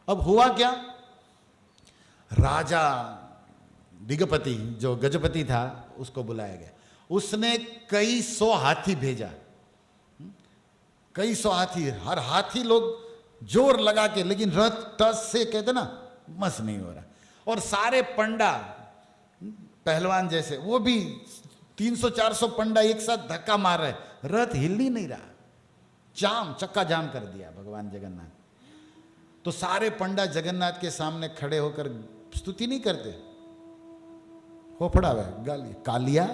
अब हुआ क्या? राजा दिगपति जो गजपति था उसको बुलाया गया, उसने कई 100 हाथी भेजा, कई 100 हाथी, हर हाथी लोग जोर लगा के, लेकिन रथ टस से कहते ना मस नहीं हो रहा। और सारे पंडा पहलवान जैसे, वो भी 300-400 पंडा एक साथ धक्का मार रहे, रथ हिल ही नहीं रहा, चक्का जाम कर दिया भगवान जगन्नाथ। तो सारे पंडा जगन्नाथ के सामने खड़े होकर स्तुति नहीं करते, फोफड़ा है गाली, कालिया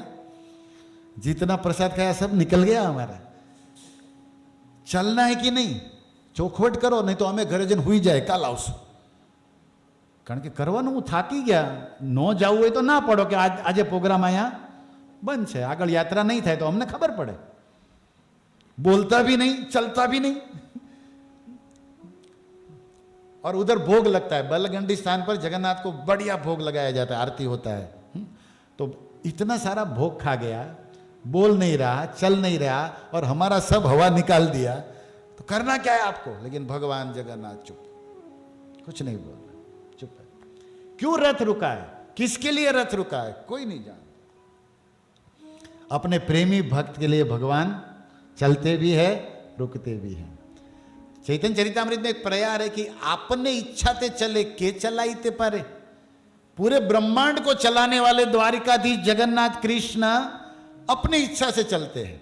जितना प्रसाद खाया सब निकल गया हमारा, चलना है कि नहीं? ચોખવટ કરો, નહીં તો અમે ઘરે જઈને હુઈ જાય, કાલ આવશું. કારણ કે કરવાનું હું થાકી ગયા. ન જવું હોય તો ના પડો કે આજે પ્રોગ્રામ અહીંયા બંધ છે, આગળ યાત્રા નહીં થાય, તો અમને ખબર પડે. बोलता भी नहीं, चलता भी नहीं. और उधर भोग लगता है, बलगंडी स्थान पर जगन्नाथ को बढ़िया भोग लगाया जाता है, आरती होता है. तो इतना सारा भोग खा गया, बोल नहीं रहा, चल नहीं रहा, और हमारा सब हवा निकाल दिया, तो करना क्या है आपको? लेकिन भगवान जगन्नाथ चुप, कुछ नहीं बोल रहा, चुप है. क्यों रथ रुका है? किसके लिए रथ रुका है? कोई नहीं जानता. अपने प्रेमी भक्त के लिए भगवान चलते भी है, रुकते भी हैं. चैतन्य चरितामृत में एक प्रयार है कि आपने इच्छा ते चले के चलाई ते पारे. पूरे ब्रह्मांड को चलाने वाले द्वारिकाधीश जगन्नाथ कृष्ण अपनी इच्छा से चलते हैं.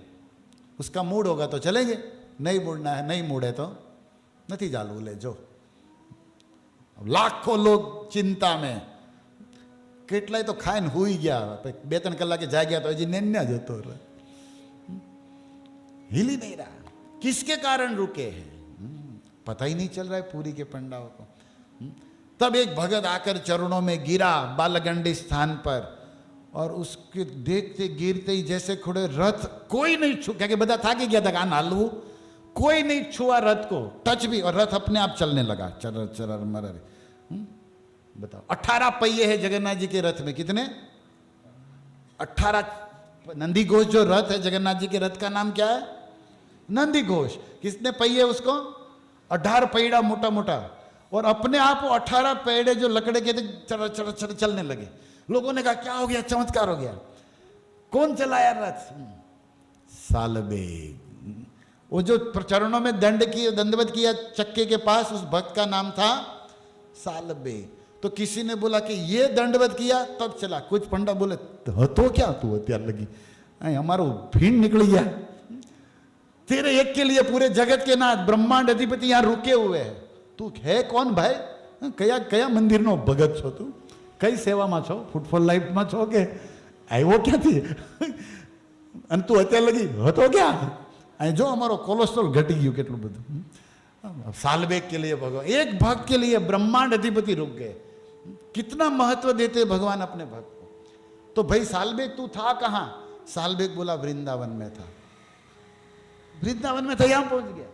उसका मूड होगा तो चलेंगे, नहीं मुड़ना है, नहीं मुड़े तो नहीं चालू ले जो. लाखों लोग चिंता में, કેટલાય તો ખાઈને હુઈ ગયા, 2-3 કલાકે જાગ્યા તો હજી નેન્યા જતો રહે, हिल ही नहीं रहा. किसके कारण रुके हैं? पता ही नहीं चल रहा है पूरी के पंडाओं को. तब एक भगत आकर चरणों में गिरा बालगंडी स्थान पर, और उसके देखते गिरते ही जैसे खुड़े रथ कोई नहीं छू, क्या बता था कि गया था कान हालू, कोई नहीं छुआ रथ को, टच भी, और रथ अपने आप चलने लगा, चरर चरर मरर. बताओ, 18 पहिए है जगन्नाथ जी के रथ में. कितने? 18. नंदी घोष जो रथ है जगन्नाथ जी के रथ का नाम क्या है? नंदी घोष. किसने पहिए उसको? 18 पहिड़ा मोटा मोटा, और अपने आप वो 18 पहिड़े जो लकड़े के थे चर चर चर चलने लगे. लोगों ने कहा क्या हो गया, चमत्कार हो गया. कौन चलाया रथ? सालबेग. वो जो चरणों में दंडवत किया चक्के के पास, उस भक्त का नाम था सालबेग. तो किसी ने बोला कि ये दंडवत किया तब चला. कुछ पंडा बोले तो क्या तू अत्यार लगी, हमारो भीड़ निकल गया. तेरे एक के लिए पूरे जगत के नाथ ब्रह्मांड अधिपति यहाँ रुके हुए है. तू है कौन भाई? कया कया मंदिर नो भगत छो तू? कई सेवा में छो? फूटफॉल लाइफ में छो के આવ્યો ક્યાંથી? અને તું અત્યારે લગી હતો ક્યાં? અહીં જો અમારો કોલેસ્ટ્રોલ ઘટી ગયું કેટલું બધું. सालबेग के लिए भगवान, एक भक्त के लिए ब्रह्मांड अधिपति रुक गए. कितना महत्व देते भगवान अपने भक्त को. तो भाई सालबेग तू था कहां? सालबेग बोला वृंदावन में था. वृंदावन में था, यहां पहुंच गया.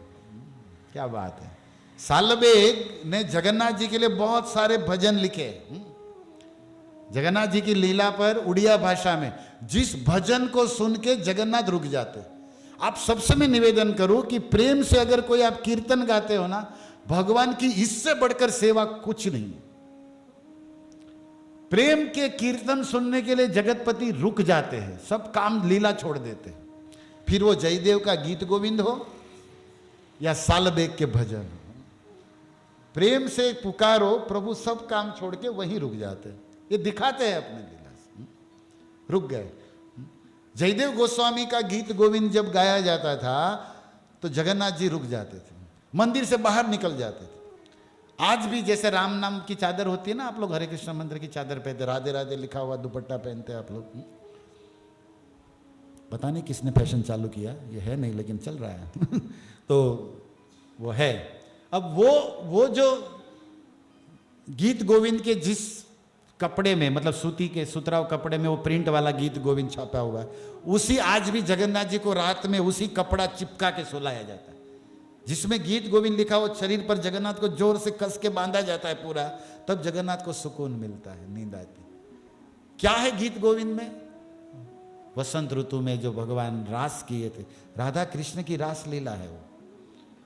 क्या बात है. सालबेग ने जगन्नाथ जी के लिए बहुत सारे भजन लिखे. जगन्नाथ जी की लीला पर उड़िया भाषा में. जिस भजन को सुन के जगन्नाथ रुक जाते. आप सबसे मैं निवेदन करूं कि प्रेम से अगर कोई आप कीर्तन गाते हो ना, भगवान की इससे बढ़कर सेवा कुछ नहीं. प्रेम के कीर्तन सुनने के लिए जगतपति रुक जाते हैं, सब काम लीला छोड़ देते हैं. फिर वो जयदेव का गीत गोविंद हो या सालबेग के भजन, प्रेम से पुकारो प्रभु, सब काम छोड़ के वहीं रुक जाते हैं. ये दिखाते हैं अपने लीला से. रुक गए. जयदेव गोस्वामी का गीत गोविंद जब गाया जाता था तो जगन्नाथ जी रुक जाते थे, मंदिर से बाहर निकल जाते थे. आज भी जैसे राम नाम की चादर होती है ना, आप लोग हरे कृष्ण मंदिर की चादर पहनते, राधे राधे लिखा हुआ दुपट्टा पहनते हैं आप लोग. पता नहीं किसने फैशन चालू किया, ये है नहीं लेकिन चल रहा है. तो वो है. अब वो जो गीत गोविंद के जिस कपड़े में, मतलब सूती के सुतराव कपड़े में वो प्रिंट वाला गीत गोविंद छापा हुआ है, उसी आज भी जगन्नाथ जी को रात में उसी कपड़ा चिपका के सुलाया जाता है. जिसमें गीत गोविंद लिखा हो, शरीर पर जगन्नाथ को जोर से कस के बांधा जाता है पूरा, तब जगन्नाथ को सुकून मिलता है, नींद आती. क्या है गीत गोविंद में? वसंत ऋतु में जो भगवान रास किए थे, राधा कृष्ण की रास लीला है, वो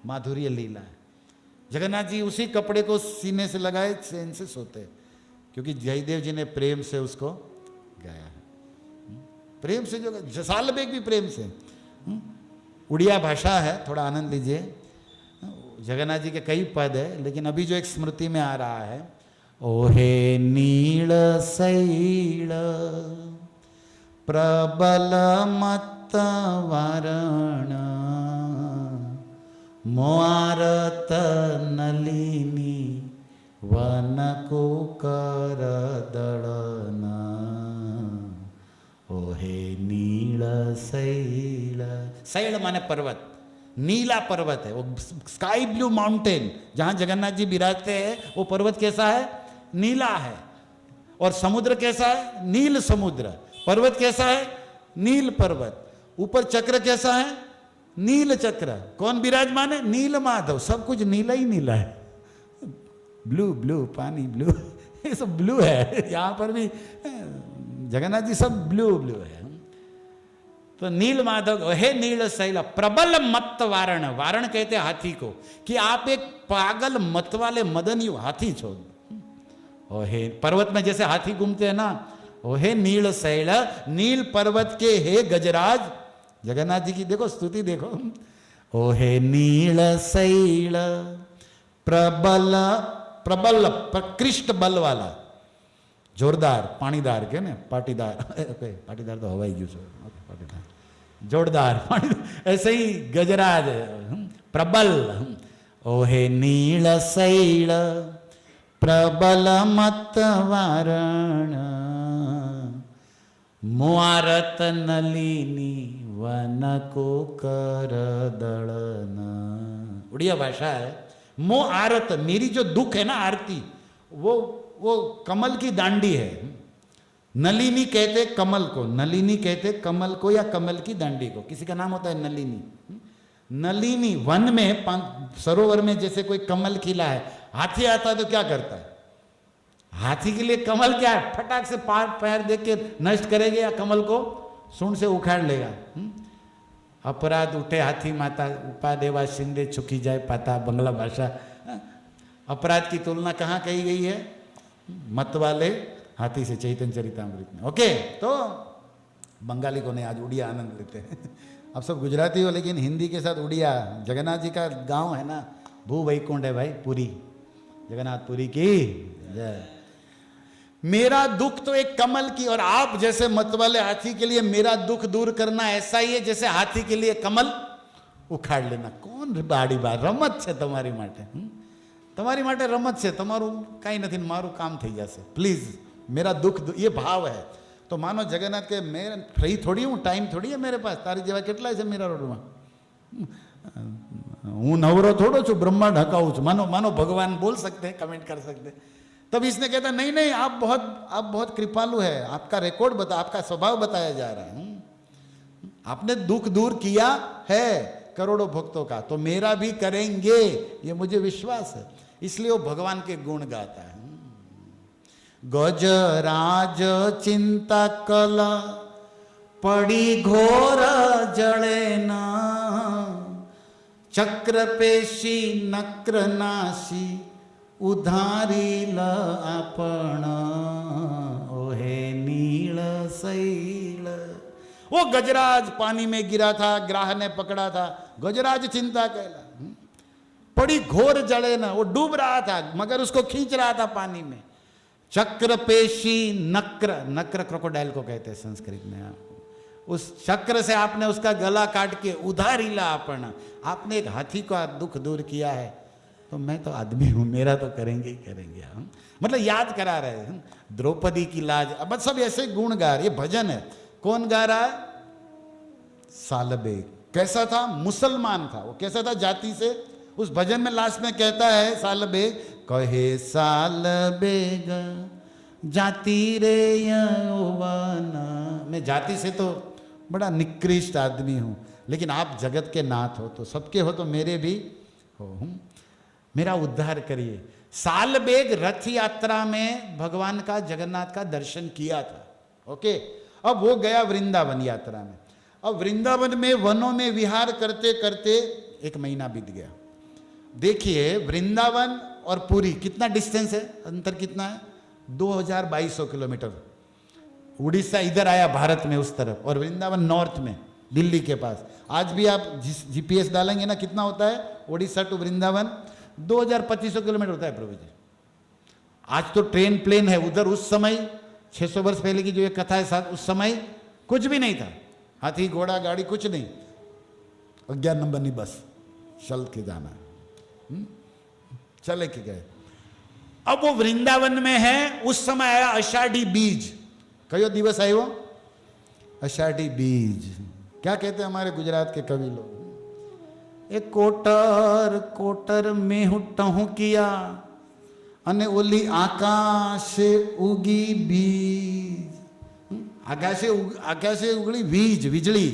माधुर्य लीला है. जगन्नाथ जी उसी कपड़े को सीने से लगाए चैन से सोते, क्योंकि जयदेव जी ने प्रेम से उसको गाया है. प्रेम से जो सालबेग भी प्रेम से. उड़िया भाषा है, थोड़ा आनंद लीजिए. जगन्नाथ जी के कई पद है, लेकिन अभी जो एक स्मृति में आ रहा है, ओहे नील शैल प्रबल मत वारण मोआरत नलिनी वन को कर दड़ना. ओहे नील शैल. शैल माने पर्वत, नीला पर्वत है, वो स्काई ब्लू माउंटेन जहां जगन्नाथ जी विराजते हैं, वो पर्वत कैसा है? नीला है। और समुद्र कैसा है? नील समुद्र। पर्वत कैसा है? नील पर्वत। ऊपर चक्र कैसा है? नील चक्र। कौन विराजमान है? नील माधव। सब कुछ नीला ही नीला है, ब्लू ब्लू, पानी ब्लू, ये सब ब्लू है। यहां पर भी जगन्नाथ जी सब ब्लू ब्लू है। तो नील माधव, हे नील शैल प्रबल मत वारण। वारण कहते हैं हाथी को, कि आप एक पागल मत वाले मदन हाथी छोड़। ओ हे पर्वत में जैसे हाथी घूमते हैं ना, ओ हे नील शैल, नील पर्वत के हे गजराज। जगन्नाथ जी की देखो स्तुति देखो। ओ हे नील शैल प्रबल, प्रबल प्रकृष्ट बल वाला, जोरदार, पानीदार के ने पाटीदार, पाटीदार तो हवाई जूस, पाटीदार जोरदार, ऐसे ही गजराज प्रबल। ओ हे नील शैल प्रबल मत वारण, मुआरत नलिनी वन को कर दड़न। उड़िया भाषा है। मो आरत, मेरी जो दुख है ना आरती, वो कमल की दांडी है। नलिनी कहते कमल को, नलिनी कहते कमल को या कमल की दांडी को। किसी का नाम होता है नलिनी। नलिनी वन में, सरोवर में जैसे कोई कमल खिला है, हाथी आता है तो क्या करता है? हाथी के लिए कमल क्या है? फटाक से पैर देख के नष्ट करेगा या कमल को सूंड से उखाड़ लेगा। अपराध उठे हाथी माता, उपा देवा शिंदे चुकी जाए पाता, बंगला भाषा। अपराध की तुलना कहाँ कही गई है? मत वाले हाथी से, चैतन्य चरितामृत में। ओके, तो बंगाली को नहीं, आज उड़िया आनंद लेते हैं। अब सब गुजराती हो, लेकिन हिंदी के साथ उड़िया। जगन्नाथ जी का गांव है ना, भू वैकुंठ है भाई, पुरी, जगन्नाथपुरी की जय। मेरा दुख तो एक कमल की, और आप जैसे मत वाले हाथी के लिए मेरा दुख दूर करना ऐसा ही है जैसे हाथी के लिए कमल उखाड़ लेना। કોણ બાડી બાર રમત છે તમારી માટે, તમારી માટે રમત છે, તમારું કાંઈ નથી, મારું કામ થઈ જશે, પ્લીઝ मेरा दुख, ये भाव है। तो मानो जगन्नाथ के मैं फ्री थोड़ी हूँ, टाइम थोड़ी है मेरे पास, तारी जेवा કેટલા છે मेरा रोड में, हूँ नवरो थोड़ो छू, ब्रह्मांड हकाऊँ छू। मानो मानो भगवान बोल सकते हैं, कमेंट कर सकते हैं। तब इसने कहता नहीं नहीं, आप बहुत कृपालु है, आपका रिकॉर्ड बता, आपका स्वभाव बताया जा रहा है। आपने दुख दूर किया है करोड़ों भक्तों का, तो मेरा भी करेंगे, ये मुझे विश्वास है। इसलिए वो भगवान के गुण गाता है। गजराज चिंता कला पड़ी घोर जड़े न, चक्र पेशी नक्र नाशी उधारी ल आपण, ओहे नील शैल। वो गजराज पानी में गिरा था, ग्राह ने पकड़ा था, गजराज चिंता कहला, पड़ी घोर जड़े न, वो डूब रहा था मगर उसको खींच रहा था पानी में। चक्र पेशी नक्र, नक्र क्रोकोडाइल को कहते हैं संस्कृत में। उस चक्र से आपने उसका गला काट के उधारी ला आपण, आपने एक हाथी का दुख दूर किया है, तो मैं तो आदमी हूं, मेरा तो करेंगे ही करेंगे हम। मतलब याद करा रहे हैं द्रौपदी की लाज, अब सब ऐसे गुण गा रहे। ये भजन है, कौन गा रहा है? सालबेग। कैसा था? मुसलमान था वो। कैसा था जाति से? उस भजन में लास्ट में कहता है सालबेग, कहे सालबेग जाति रे यौवन। मैं जाति से तो बड़ा निकृष्ट आदमी हूँ, लेकिन आप जगत के नाथ हो, तो सबके हो तो मेरे भी हो, मेरा उद्धार करिए। सालबेग रथ यात्रा में भगवान का, जगन्नाथ का दर्शन किया था। ओके, अब वो गया वृंदावन यात्रा में। अब वृंदावन में वनों में विहार करते करते 1 महीना बीत गया। देखिए वृंदावन और पुरी कितना डिस्टेंस है, अंतर कितना है? 2200 किलोमीटर। उड़ीसा इधर आया भारत में उस तरफ, और वृंदावन नॉर्थ में दिल्ली के पास। आज भी आप जीपीएस डालेंगे ना, कितना होता है उड़ीसा टू वृंदावन? 2200 किलोमीटर होता है प्रभु जी। आज तो ट्रेन प्लेन है। उधर उस समय 600 वर्ष पहले की जो ये कथा है, उस समय कुछ भी नहीं था, हाथी घोड़ा गाड़ी कुछ नहीं, 11 नंबर नहीं बस चल के जाना, चले के गए। अब वो वृंदावन में है। उस समय आया आषाढ़ी बीज। कयो दिवस आयो? अषाढ़ी बीज। क्या कहते हैं हमारे गुजरात के कवि लोग? એ કોટર કોટર મેહું ટહુકિયા અને ઓલી આકાશે ઉગી બીજ, આકાશે ઉગડી વીજ વીજળી.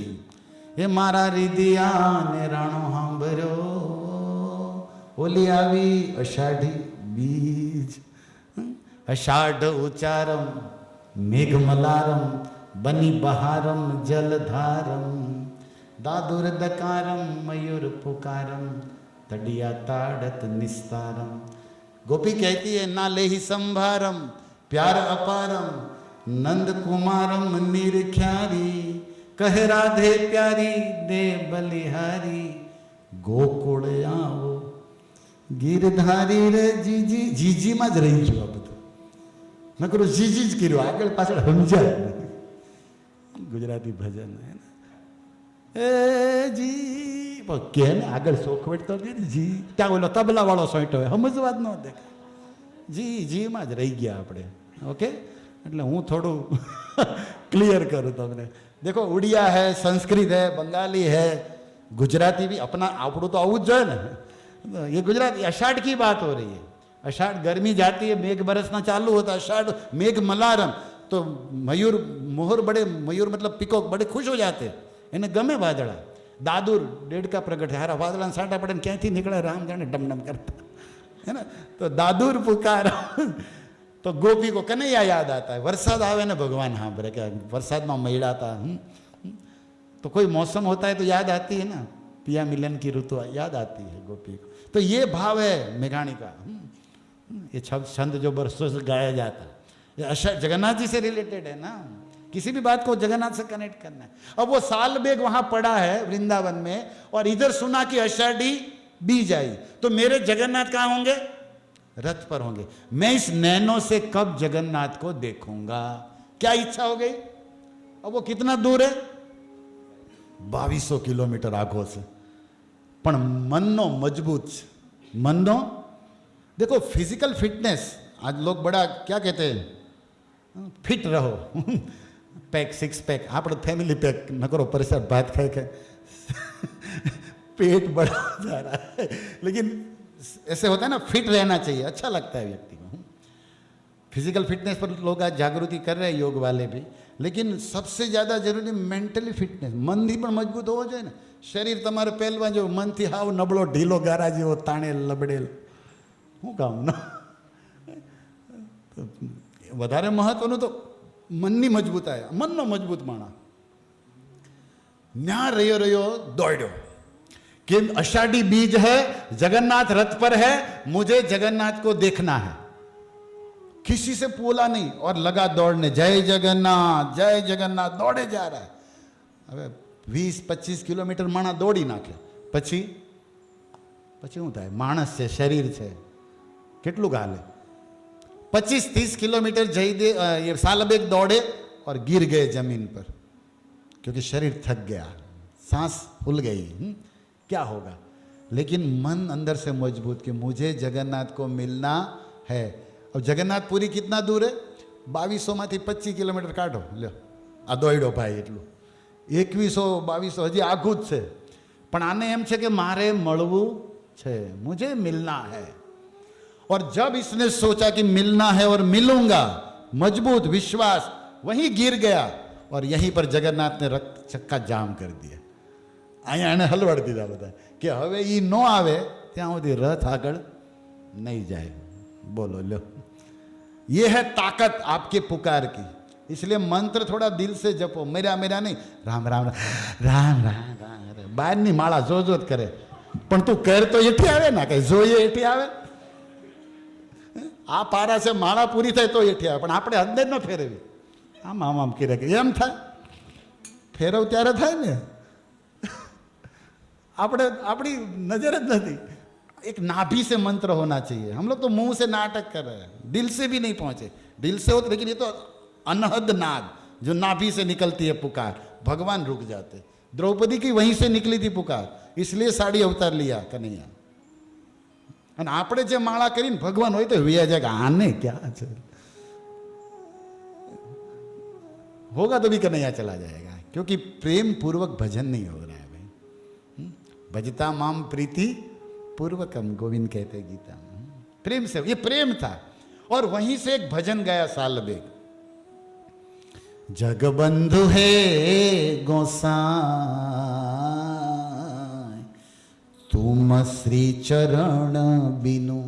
એ મારા રીધિયાને રાણો સાંભળ્યો, ઓલી આવી અષાઢી બીજ. અષાઢ ઉચારમ મેઘમલારમ બની બહારમ જલધારમ દાદુર દકારમ મયુર પુकारम तडिया ताड़त निस्तारम. गोपी कहती है ना ले ही संभारम प्यार अपारम नंद कुमारम निरख्यारी कह राधे प्यारी दे बलिहारी गोकुल आओ गिरधारी रे जीजी. जीजी में ज रही छू. आ બધું નકરું જીજી જ કર્યું, આગળ પાછળ સમજાય ગુજરાતી ભજન એ જી કે ને આગળ સોખવટ તો દે ને જી. ત્યાં ઓલો તબલા વાળો સોંટો હોય, સમજવા જ ન દેખાય. જીમાં જ રહી ગયા આપણે. ઓકે, એટલે હું થોડું ક્લિયર કરું તમને. देखो उड़िया है, संस्कृत है, बंगाली है, गुजराती भी अपना આપણું તો આવું જ જોઈએ ને. ये गुजराती अषाढ़ की बात हो रही है. अषाढ़ गर्मी जाती है, मेघ बरसना चालू होता है. अषाढ़ मेघ मलारम तो मयूर मोहर बड़े, मयूर मतलब पिकोक बड़े खुश हो जाते हैं, એને ગમે વાદળા. દાદુર દેડકા પ્રગટ હારા વાદળાના સાંટા પડે ને ક્યાંથી નીકળે રામ જાણે ડમડમ કરતા है ना. तो दादुर पुकार तो गोपी को कन्हैया याद आता है. वरसाद आवे ने भगवान सांभरे के वरसाद में मैड़ाता. तो कोई मौसम होता है तो याद आती है ना, पिया मिलन की ऋतु याद आती है गोपी को. तो ये भाव है मेघाणी का. ये छंद जो बरसों से गाया जाता है ये जगन्नाथ जी से रिलेटेड है ना. किसी भी बात को जगन्नाथ से कनेक्ट करना है. अब वो साल बेग वहां पड़ा है वृंदावन में और इधर सुना कि आषाढ़ी बीज आई, तो मेरे जगन्नाथ कहाँ होंगे? रथ पर होंगे. मैं इस नैनों से कब जगन्नाथ को देखूंगा? क्या इच्छा हो गई? अब वो कितना दूर है? 2200 किलोमीटर आगो से. पण मननो मजबूत, मननो देखो फिजिकल फिटनेस. आज लोग बड़ा क्या कहते हैं, फिट रहो, पैक सिक्स पैक. आप फैमिली पैक न करो, परेशान भात खाए खाए पेट बड़ा जा रहा है. लेकिन ऐसे होता है ना, फिट रहना चाहिए, अच्छा लगता है व्यक्ति को. फिजिकल फिटनेस पर लोग आज जागृति कर रहे हैं, योग वाले भी. लेकिन सबसे ज़्यादा जरूरी मेंटली फिटनेस. मन भी पण मजबूत होવો જોઈએ ને. શરીર તમારે પહેલવા જો મનથી હાવ નબળો ઢીલો ગારા જેવો તાણે લબડેલ શું કામ ન. વધારે મહત્વનું તો મનની મજબૂતાઈ. મનનો મજબૂત માણસ ન્યા રહ્યો રહ્યો દોડ્યો कि आषाढ़ी बीज है, जगन्नाथ रथ पर है, मुझे जगन्नाथ को देखना है. किसी से बोला नहीं और लगा दौड़ने. जय जगन्नाथ दौड़े जा रहा है. હવે 20-25 કિલોમીટર માણસ દોડી નાખે પછી શું થાય? માણસ છે, શરીર છે, કેટલું હાલે? 25-30 किलोमीटर जई दे ये सालबेग दौड़े और गिर गए जमीन पर क्योंकि शरीर थक गया, सांस फूल गई. क्या होगा? लेकिन मन अंदर से मजबूत कि मुझे जगन्नाथ को मिलना है. अब जगन्नाथपुरी कितना दूर है? 2200 में 25 किलोमीटर काढ़ो लो. आ दौड़ो भाई एटलू 2100-2200 हजी आगू ज छे. पण आने एम छे कि मारे मळवू छे, मुझे मिलना है. और जब इसने सोचा कि मिलना है और मिलूंगा, मजबूत विश्वास, वहीं गिर गया और यहीं पर जगन्नाथ ने रक्त चक्का जाम कर दिया. અહીંયા એને હલવાડી દીધા બધા કે હવે એ ન આવે ત્યાં સુધી રથ આગળ नहीं जाए. बोलो लो, ये है ताकत आपके पुकार की. इसलिए मंत्र थोड़ा दिल से जपो. मेरा मेरा नहीं, राम राम राम राम राम. बाहर नहीं माला जो जोत करे, पण तू कर तो एठी आवे ना, कहीं જોઈએ એઠી આવે. આ પારા છે માળા પૂરી થાય તો એઠી આવે, પણ આપણે અંદર ન ફેરવી. આમ આમ આમ કરે કે એમ થાય, ફેરવ ત્યારે થાય ને. આપણે આપણી नजर ज नहीं. एक नाभि से मंत्र होना चाहिए. हम लोग तो मुंह से नाटक कर रहे हैं, दिल से भी नहीं पहुंचे. दिल से होते, लेकिन ये तो अनहद नाद जो नाभि से निकलती है पुकार, भगवान रुक जाते. द्रौपदी की वहीं से निकली थी पुकार, इसलिए साड़ी अवतार लिया कन्हैया. અને આપણે જે માળા કરીને ભગવાન હોય તો વિયા જાય કે આને क्या છે, होगा तो भी कन्हैया चला जाएगा. क्योंकि प्रेम पूर्वक भजन नहीं हो रहा है भाई. भजता माम प्रीति पूर्वकम, गोविंद कहते गीता में। प्रेम से, ये प्रेम था। और वहीं से एक भजन गया सालबेग, जगबंधु है गोसाई, तुम श्री चरण बिनु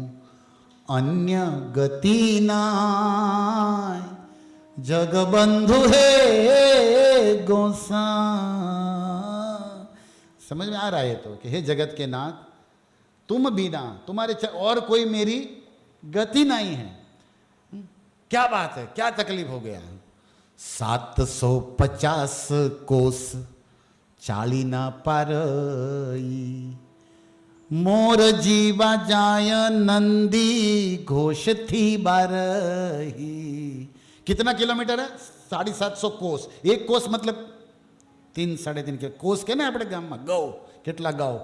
अन्य गति नाय। जगबंधु है गोसाई। समझ में आ रहा है तो कि हे जगत के नाथ, तुम बिना, तुम्हारे और कोई मेरी गति नहीं है। क्या बात है, क्या तकलीफ हो गया। 750 कोस चाली ना पारई, मोर जीवा जाय नंदी घोष थी बारही। कितना किलोमीटर है? 750 कोस। एक कोस मतलब 3 साढ़े 3 के कोस के ना अपने गाम में गौ केटला गाँव,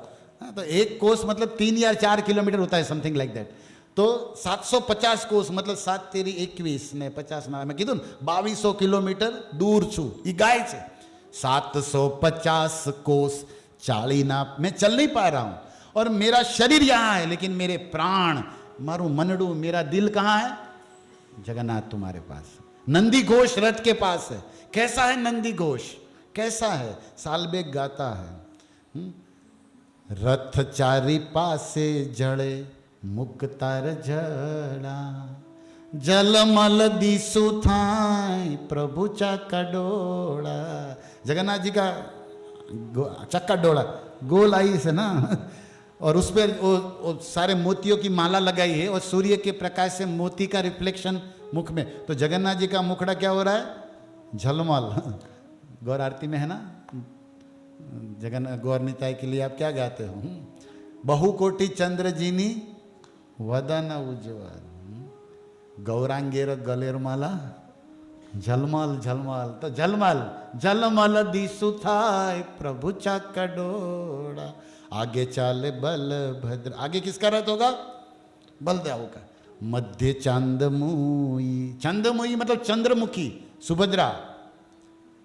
तो एक कोस मतलब 3 या 4 किलोमीटर होता है, समथिंग लाइक दैट। तो 750 कोस मतलब 7 तेरी 21 ने 50 में मैं कीधું 2200 किलोमीटर दूर छू ई गाय से। 750 कोस चाली ना मैं चल नहीं पा रहा हूं, और मेरा शरीर यहां है, लेकिन मेरे प्राण, मारू मनडू, मेरा दिल कहां है? जगन्नाथ तुम्हारे पास। नंदी घोष रथ के पास है। कैसा है नंदी घोष? कैसा है? सालबेग गाता है, रथ चारी पासे जड़े मुक्तार जड़ा, जलमल दिसु थाय प्रभु चक्का डोला। जगन्नाथ जी का चक्का डोला गोल आई से ना, और उस पर वो सारे मोतियों की माला लगाई है, और सूर्य के प्रकाश से मोती का रिफ्लेक्शन मुख में। तो जगन्नाथ जी का मुखड़ा क्या हो रहा है? झलमल। गौर आरती में है ना, जगन्नाथ गौर निताई के लिए आप क्या गाते हो? बहुकोटि चंद्र जीनी वदन उज्ज्वल, गौरांगेर गलेर माला झलमल झलमल। तो झलमल झलमल दिसु थाय प्रभु चक्का डोरा, आगे चाले बलभद्र। आगे किसका रथ होगा? बलदेव का। मध्य चंदमुई, चंदमुई मतलब चंद्रमुखी, सुभद्रा,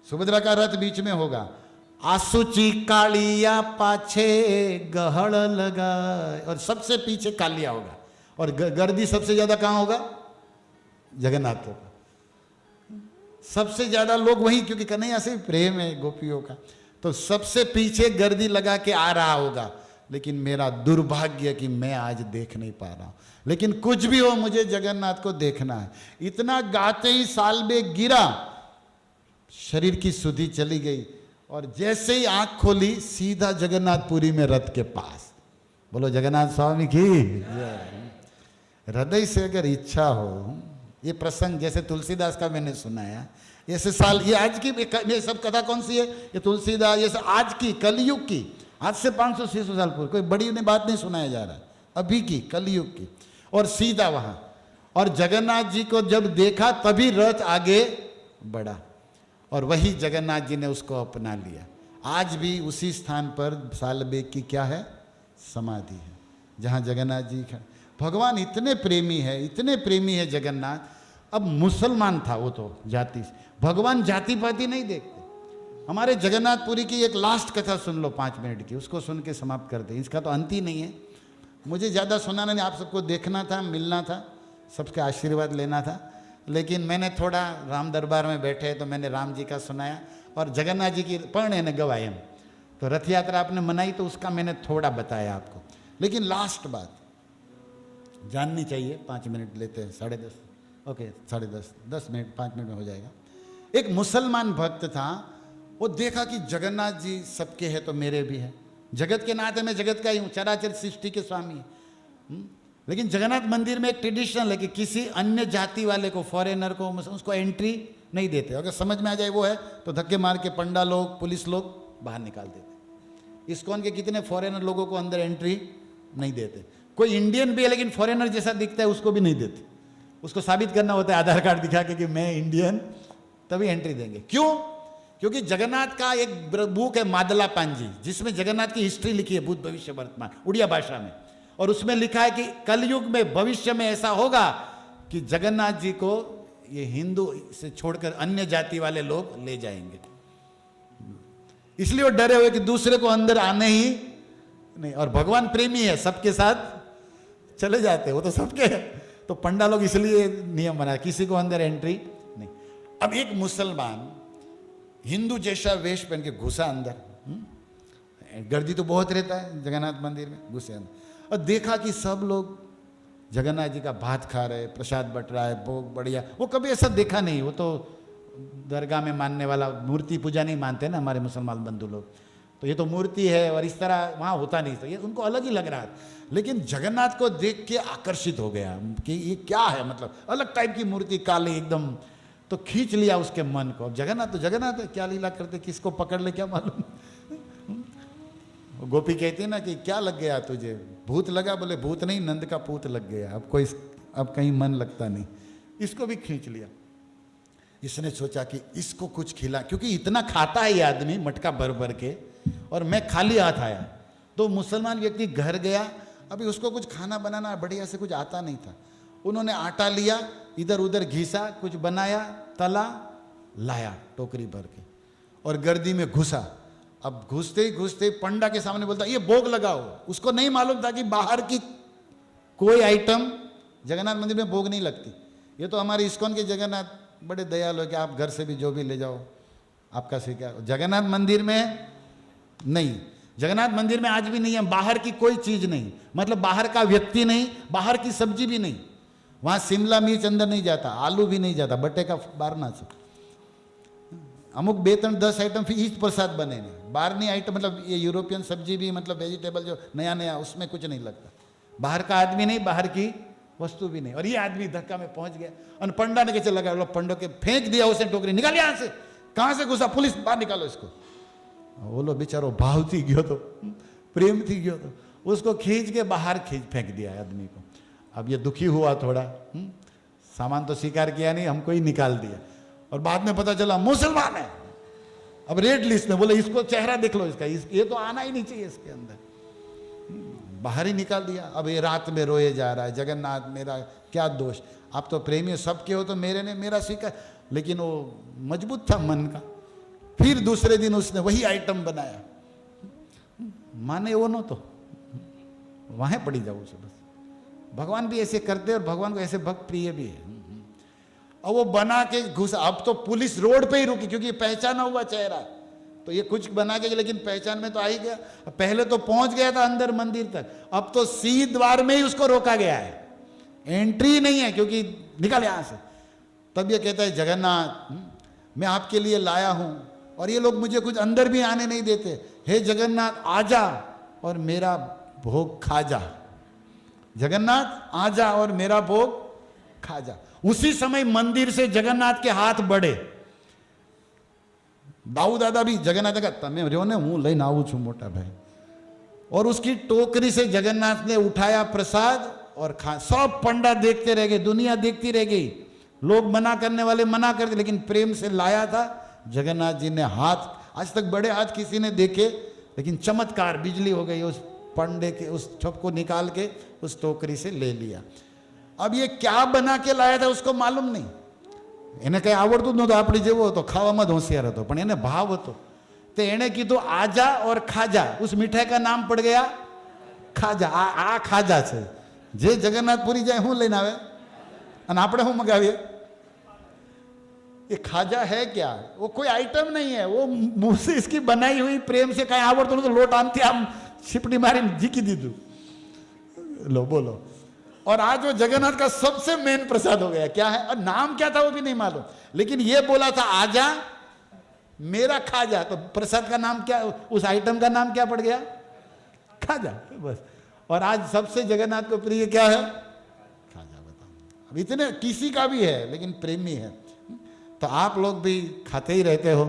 सुभद्रा का रथ बीच में होगा। आसुची कालिया पाछे गहड़ लगा, और सबसे पीछे कालिया होगा, और गर्दी सबसे ज्यादा कहाँ होगा? जगन्नाथ के पास। सबसे ज्यादा लोग वहीं, क्योंकि कन्हैया से प्रेम है गोपियों का, तो सबसे पीछे गर्दी लगा के आ रहा होगा। लेकिन मेरा दुर्भाग्य कि मैं आज देख नहीं पा रहा हूं, लेकिन कुछ भी हो मुझे जगन्नाथ को देखना है। इतना गाते ही सालबेग गिरा, शरीर की सुधि चली गई, और जैसे ही आंख खोली सीधा जगन्नाथपुरी में रथ के पास। बोलो जगन्नाथ स्वामी की। हृदय से अगर इच्छा हो, ये प्रसंग जैसे तुलसीदास का मैंने सुनाया, ऐसे साल, ये आज की ये सब कथा कौन सी है? ये तुलसीदास, ये आज की कलयुग की, आज से 500-600 साल पूर्व, कोई बड़ी ने बात नहीं सुनाया जा रहा, अभी की कलयुग की। और सीधा वहां, और जगन्नाथ जी को जब देखा तभी रथ आगे बढ़ा, और वही जगन्नाथ जी ने उसको अपना लिया। आज भी उसी स्थान पर सालबेग की क्या है? समाधि है, जहाँ जगन्नाथ जी खड़े। भगवान इतने प्रेमी है, इतने प्रेमी है जगन्नाथ। अब मुसलमान था वो तो जाति, भगवान जाति पाति नहीं देखते। हमारे जगन्नाथपुरी की एक लास्ट कथा सुन लो 5 मिनट की, उसको सुन के समाप्त कर दे। इसका तो अंत ही नहीं है। मुझे ज़्यादा सुनाना नहीं, आप सबको देखना था, मिलना था, सबके आशीर्वाद लेना था। लेकिन मैंने थोड़ा राम दरबार में बैठे तो मैंने राम जी का सुनाया, और जगन्नाथ जी की पढ़ने ने गवायम, तो रथ यात्रा आपने मनाई तो उसका मैंने थोड़ा बताया आपको। लेकिन लास्ट बात जाननी चाहिए, 5 मिनट लेते हैं, 10:30, ओके 10:30, 10 मिनट 5 मिनट में हो जाएगा। एक मुसलमान भक्त था, वो देखा कि जगन्नाथ जी सबके हैं तो मेरे भी है, जगत के नाथ है, मैं जगत का ही हूँ, चराचर सृष्टि के स्वामी। लेकिन जगन्नाथ मंदिर में एक ट्रेडिशनल है कि किसी अन्य जाति वाले को, फॉरेनर को, उसको एंट्री नहीं देते। अगर समझ में आ जाए वो है तो धक्के मार के पंडा लोग, पुलिस लोग बाहर निकाल देते। इस्कॉन के कितने फॉरेनर लोगों को अंदर एंट्री नहीं देते। कोई इंडियन भी है लेकिन फॉरेनर जैसा दिखता है उसको भी नहीं देते। उसको साबित करना होता है आधार कार्ड दिखा के कि मैं इंडियन, तभी एंट्री देंगे। क्यों? क्योंकि जगन्नाथ का एक बुक है मादला पांजी, जिसमें जगन्नाथ की हिस्ट्री लिखी है, भूत भविष्य वर्तमान, उड़िया भाषा में। और उसमें लिखा है कि कलयुग में, भविष्य में ऐसा होगा कि जगन्नाथ जी को ये हिंदू से छोड़कर अन्य जाति वाले लोग ले जाएंगे। इसलिए वो डरे हुए कि दूसरे को अंदर आने ही नहीं, और भगवान प्रेमी है, सबके साथ चले जाते, वो तो सबके है। तो पंडा लोग इसलिए नियम बनाए, किसी को अंदर एंट्री नहीं। अब एक मुसलमान हिंदू जैसा वेश पहन के घुसा अंदर, गर्दी तो बहुत रहता है जगन्नाथ मंदिर में, घुसे अंदर और देखा कि सब लोग जगन्नाथ जी का भात खा रहे, प्रसाद बट रहा है, भोग बढ़िया। वो कभी ऐसा देखा नहीं, वो तो दरगाह में मानने वाला, मूर्ति पूजा नहीं मानते ना हमारे मुसलमान बंधु लोग, तो ये तो मूर्ति है और इस तरह वहाँ होता नहीं था, ये उनको अलग ही लग रहा था। लेकिन जगन्नाथ को देख के आकर्षित हो गया कि ये क्या है, मतलब अलग टाइप की मूर्ति, काली एकदम, तो खींच लिया उसके मन को। अब जगन्नाथ तो जगन्नाथ है, क्या लीला करते, किसको पकड़ ले क्या मालूम। गोपी कहती है ना कि क्या लग गया तुझे, भूत लगा? बोले भूत नहीं, नंद का पूत लग गया, अब कहीं मन लगता नहीं। इसको भी खींच लिया। इसने सोचा कि इसको कुछ खिला, क्योंकि इतना खाता है ये आदमी मटका भर भर के, और मैं खाली हाथ आया। तो मुसलमान व्यक्ति घर गया, अभी उसको कुछ खाना बनाना बढ़िया से कुछ आता नहीं था। उन्होंने आटा लिया, इधर उधर घिसा, कुछ बनाया, तला, लाया टोकरी भर के और गर्दी में घुसा। अब घुसते ही घुसते पंडा के सामने बोलता ये भोग लगाओ। उसको नहीं मालूम था कि बाहर की कोई आइटम जगन्नाथ मंदिर में भोग नहीं लगती। ये तो हमारे इस्कॉन के जगन्नाथ बड़े दयालु है कि आप घर से भी जो भी ले जाओ आपका स्वीकार। जगन्नाथ मंदिर में नहीं, जगन्नाथ मंदिर में आज भी नहीं है, बाहर की कोई चीज नहीं, मतलब बाहर का व्यक्ति नहीं, बाहर की सब्जी भी नहीं। वहां शिमला मिर्च अंदर नहीं जाता, आलू भी नहीं जाता, बटेका बारना से अमुक 2-3-10 आइटम फिर ईज प्रसाद बने नहीं। बाहरनी आइटम मतलब ये यूरोपियन सब्जी भी, मतलब वेजिटेबल जो नया नया, उसमें कुछ नहीं लगता। बाहर का आदमी नहीं, बाहर की वस्तु भी नहीं। और ये आदमी धक्का में पहुंच गया और पंडा ने कैसे लगा, पंडो के फेंक दिया उसे टोकरी, निकाल यहां से। कहां से घुसा? पुलिस, बाहर निकालो इसको। बोलो बेचारो भाव थी गयो, तो प्रेम थी गयो, तो उसको खींच के बाहर फेंक दिया आदमी को। अब ये दुखी हुआ थोड़ा, सामान तो स्वीकार किया नहीं, हमको ही निकाल दिया। और बाद में पता चला मुसलमान है। अब रेड लिस्ट में बोले इसको चेहरा देख लो इसका, ये तो आना ही नहीं चाहिए इसके अंदर, बाहर ही निकाल दिया। अब ये रात में रोए जा रहा है, जगन्नाथ मेरा क्या दोष, आप तो प्रेमी हो, सबके हो, तो मेरे ने मेरा स्वीकार। लेकिन वो मजबूत था मन का। फिर दूसरे दिन उसने वही आइटम बनाया, माने वो नो तो वहां पड़ी जाओ उसे बस। भगवान भी ऐसे करते और भगवान को ऐसे भक्त प्रिय भी है। और वो बना के घुसा। अब तो पुलिस रोड पे ही रुकी, क्योंकि पहचाना हुआ चेहरा, तो ये कुछ बना के, लेकिन पहचान में तो आ ही गया। पहले तो पहुंच गया था अंदर मंदिर तक, अब तो सी द्वार में ही उसको रोका गया है, एंट्री नहीं है, क्योंकि निकल यहां से। तब ये कहता है जगन्नाथ मैं आपके लिए लाया हूं और ये लोग मुझे कुछ अंदर भी आने नहीं देते। हे जगन्नाथ आजा और मेरा भोग खा जा, जगन्नाथ आजा और मेरा भोग खा जा। उसी समय मंदिर से जगन्नाथ के हाथ बढ़े। दाऊ दादा भी जगन्नाथ का तमे रो ने हूं लઈને आऊं છું मोटा भाई, और उसकी टोकरी से जगन्नाथ ने उठाया प्रसाद और खा। सब पंडा देखते रह गए, दुनिया देखती रह गई, लोग मना करने वाले मना करते, लेकिन प्रेम से लाया था जगन्नाथ जी ने हाथ। आज तक बड़े हाथ किसी ने देखे, लेकिन चमत्कार बिजली हो गई, उस पंडे के उस छप को निकाल के उस टोकरी से ले लिया। अब ये क्या बना के लाया था उसको मालूम नहीं, એને કઈ આવડતું જ નહોતું, આપણી જેવો હતો, ખાવામાં જ હોશિયાર હતો, પણ એને ભાવ હતો। તો એણે કીધું આજા और ખાજા, उस मिठाई का नाम पड़ गया खाजा। आ खाजा છે, જે જગન્નાથપુરી જાય શું લઈને આવે અને આપણે શું મગાવીએ? ये खाजा है क्या? वो कोई आइटम नहीं है, वो मुंह से इसकी बनाई हुई प्रेम से कहीं आवड़તું નહોતું, લોટ આમથી આમ છીપડી મારીને ઝીકી દીધું। लो बोलो। और आज वो जगन्नाथ का सबसे मेन प्रसाद हो गया। क्या है? और नाम क्या था वो भी नहीं मालूम, लेकिन ये बोला था आजा मेरा खाजा, तो प्रसाद का नाम क्या, उस आइटम का नाम क्या पड़ गया? खाजा बस। और आज सबसे जगन्नाथ को प्रिय क्या है? खाजा। बताओ, अब इतने किसी का भी है लेकिन प्रेमी है, तो आप लोग भी खाते ही रहते हो।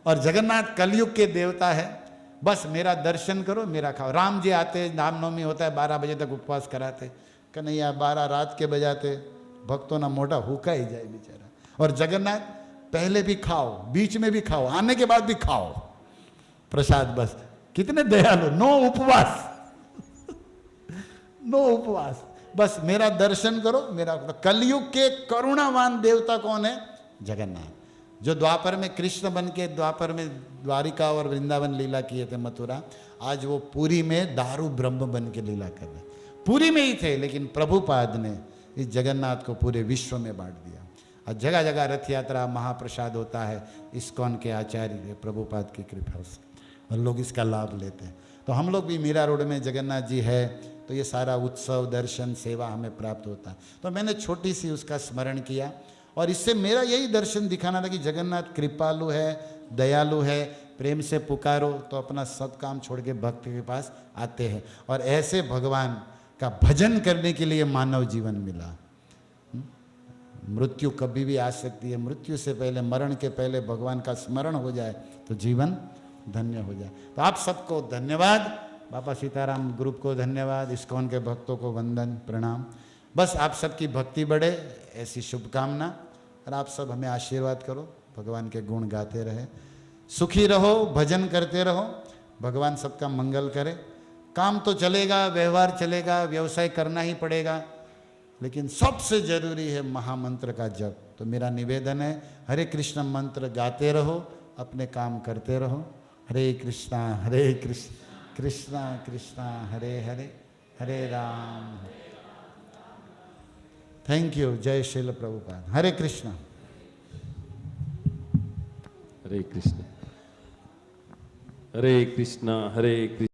और जगन्नाथ कलयुग के देवता है, बस मेरा दर्शन करो, मेरा खाओ। राम जी आते, रामनवमी होता है, 12 बजे तक उपवास कराते, कन्हैया 12 रात के बजाते, भक्तों ना मोटा हुका ही जाए बेचारा। और जगन्नाथ पहले भी खाओ, बीच में भी खाओ, आने के बाद भी खाओ प्रसाद। बस कितने दयालु, नो उपवास नो उपवास, बस मेरा दर्शन करो, मेरा। कलयुग के करुणावान देवता कौन है? जगन्नाथ। जो द्वापर में कृष्ण बन के द्वापर में द्वारिका और वृंदावन लीला किए थे मथुरा, आज वो पुरी में दारू ब्रह्म बन के लीला कर रहे। पुरी में ही थे, लेकिन प्रभुपाद ने इस जगन्नाथ को पूरे विश्व में बांट दिया। और जगह जगह रथ यात्रा महाप्रसाद होता है, इस्कॉन के आचार्य प्रभुपाद की कृपा से, और लोग इसका लाभ लेते हैं। तो हम लोग भी मीरा रोड में जगन्नाथ जी है तो ये सारा उत्सव दर्शन सेवा हमें प्राप्त होता है। तो मैंने छोटी सी उसका स्मरण किया, और इससे मेरा यही दर्शन दिखाना था कि जगन्नाथ कृपालु है, दयालु है, प्रेम से पुकारो तो अपना सब काम छोड़ के भक्त के पास आते हैं। और ऐसे भगवान का भजन करने के लिए मानव जीवन मिला। मृत्यु कभी भी आ सकती है, मृत्यु से पहले, मरण के पहले भगवान का स्मरण हो जाए तो जीवन धन्य हो जाए। तो आप सबको धन्यवाद, बाबा सीताराम ग्रुप को धन्यवाद, इस्कॉन के भक्तों को वंदन प्रणाम। बस आप सबकी भक्ति बढ़े ऐसी शुभकामना, और आप सब हमें आशीर्वाद करो, भगवान के गुण गाते रहे, सुखी रहो, भजन करते रहो, भगवान सबका मंगल करे। काम तो चलेगा, व्यवहार चलेगा, व्यवसाय करना ही पड़ेगा, लेकिन सबसे जरूरी है महामंत्र का जप। तो मेरा निवेदन है, हरे कृष्ण मंत्र गाते रहो, अपने काम करते रहो। हरे कृष्णा कृष्णा कृष्णा हरे हरे, हरे राम। Thank you. जय श्रील प्रभुपाद। हरे कृष्णा। हरे कृष्ण हरे कृष्णा हरे कृष्ण।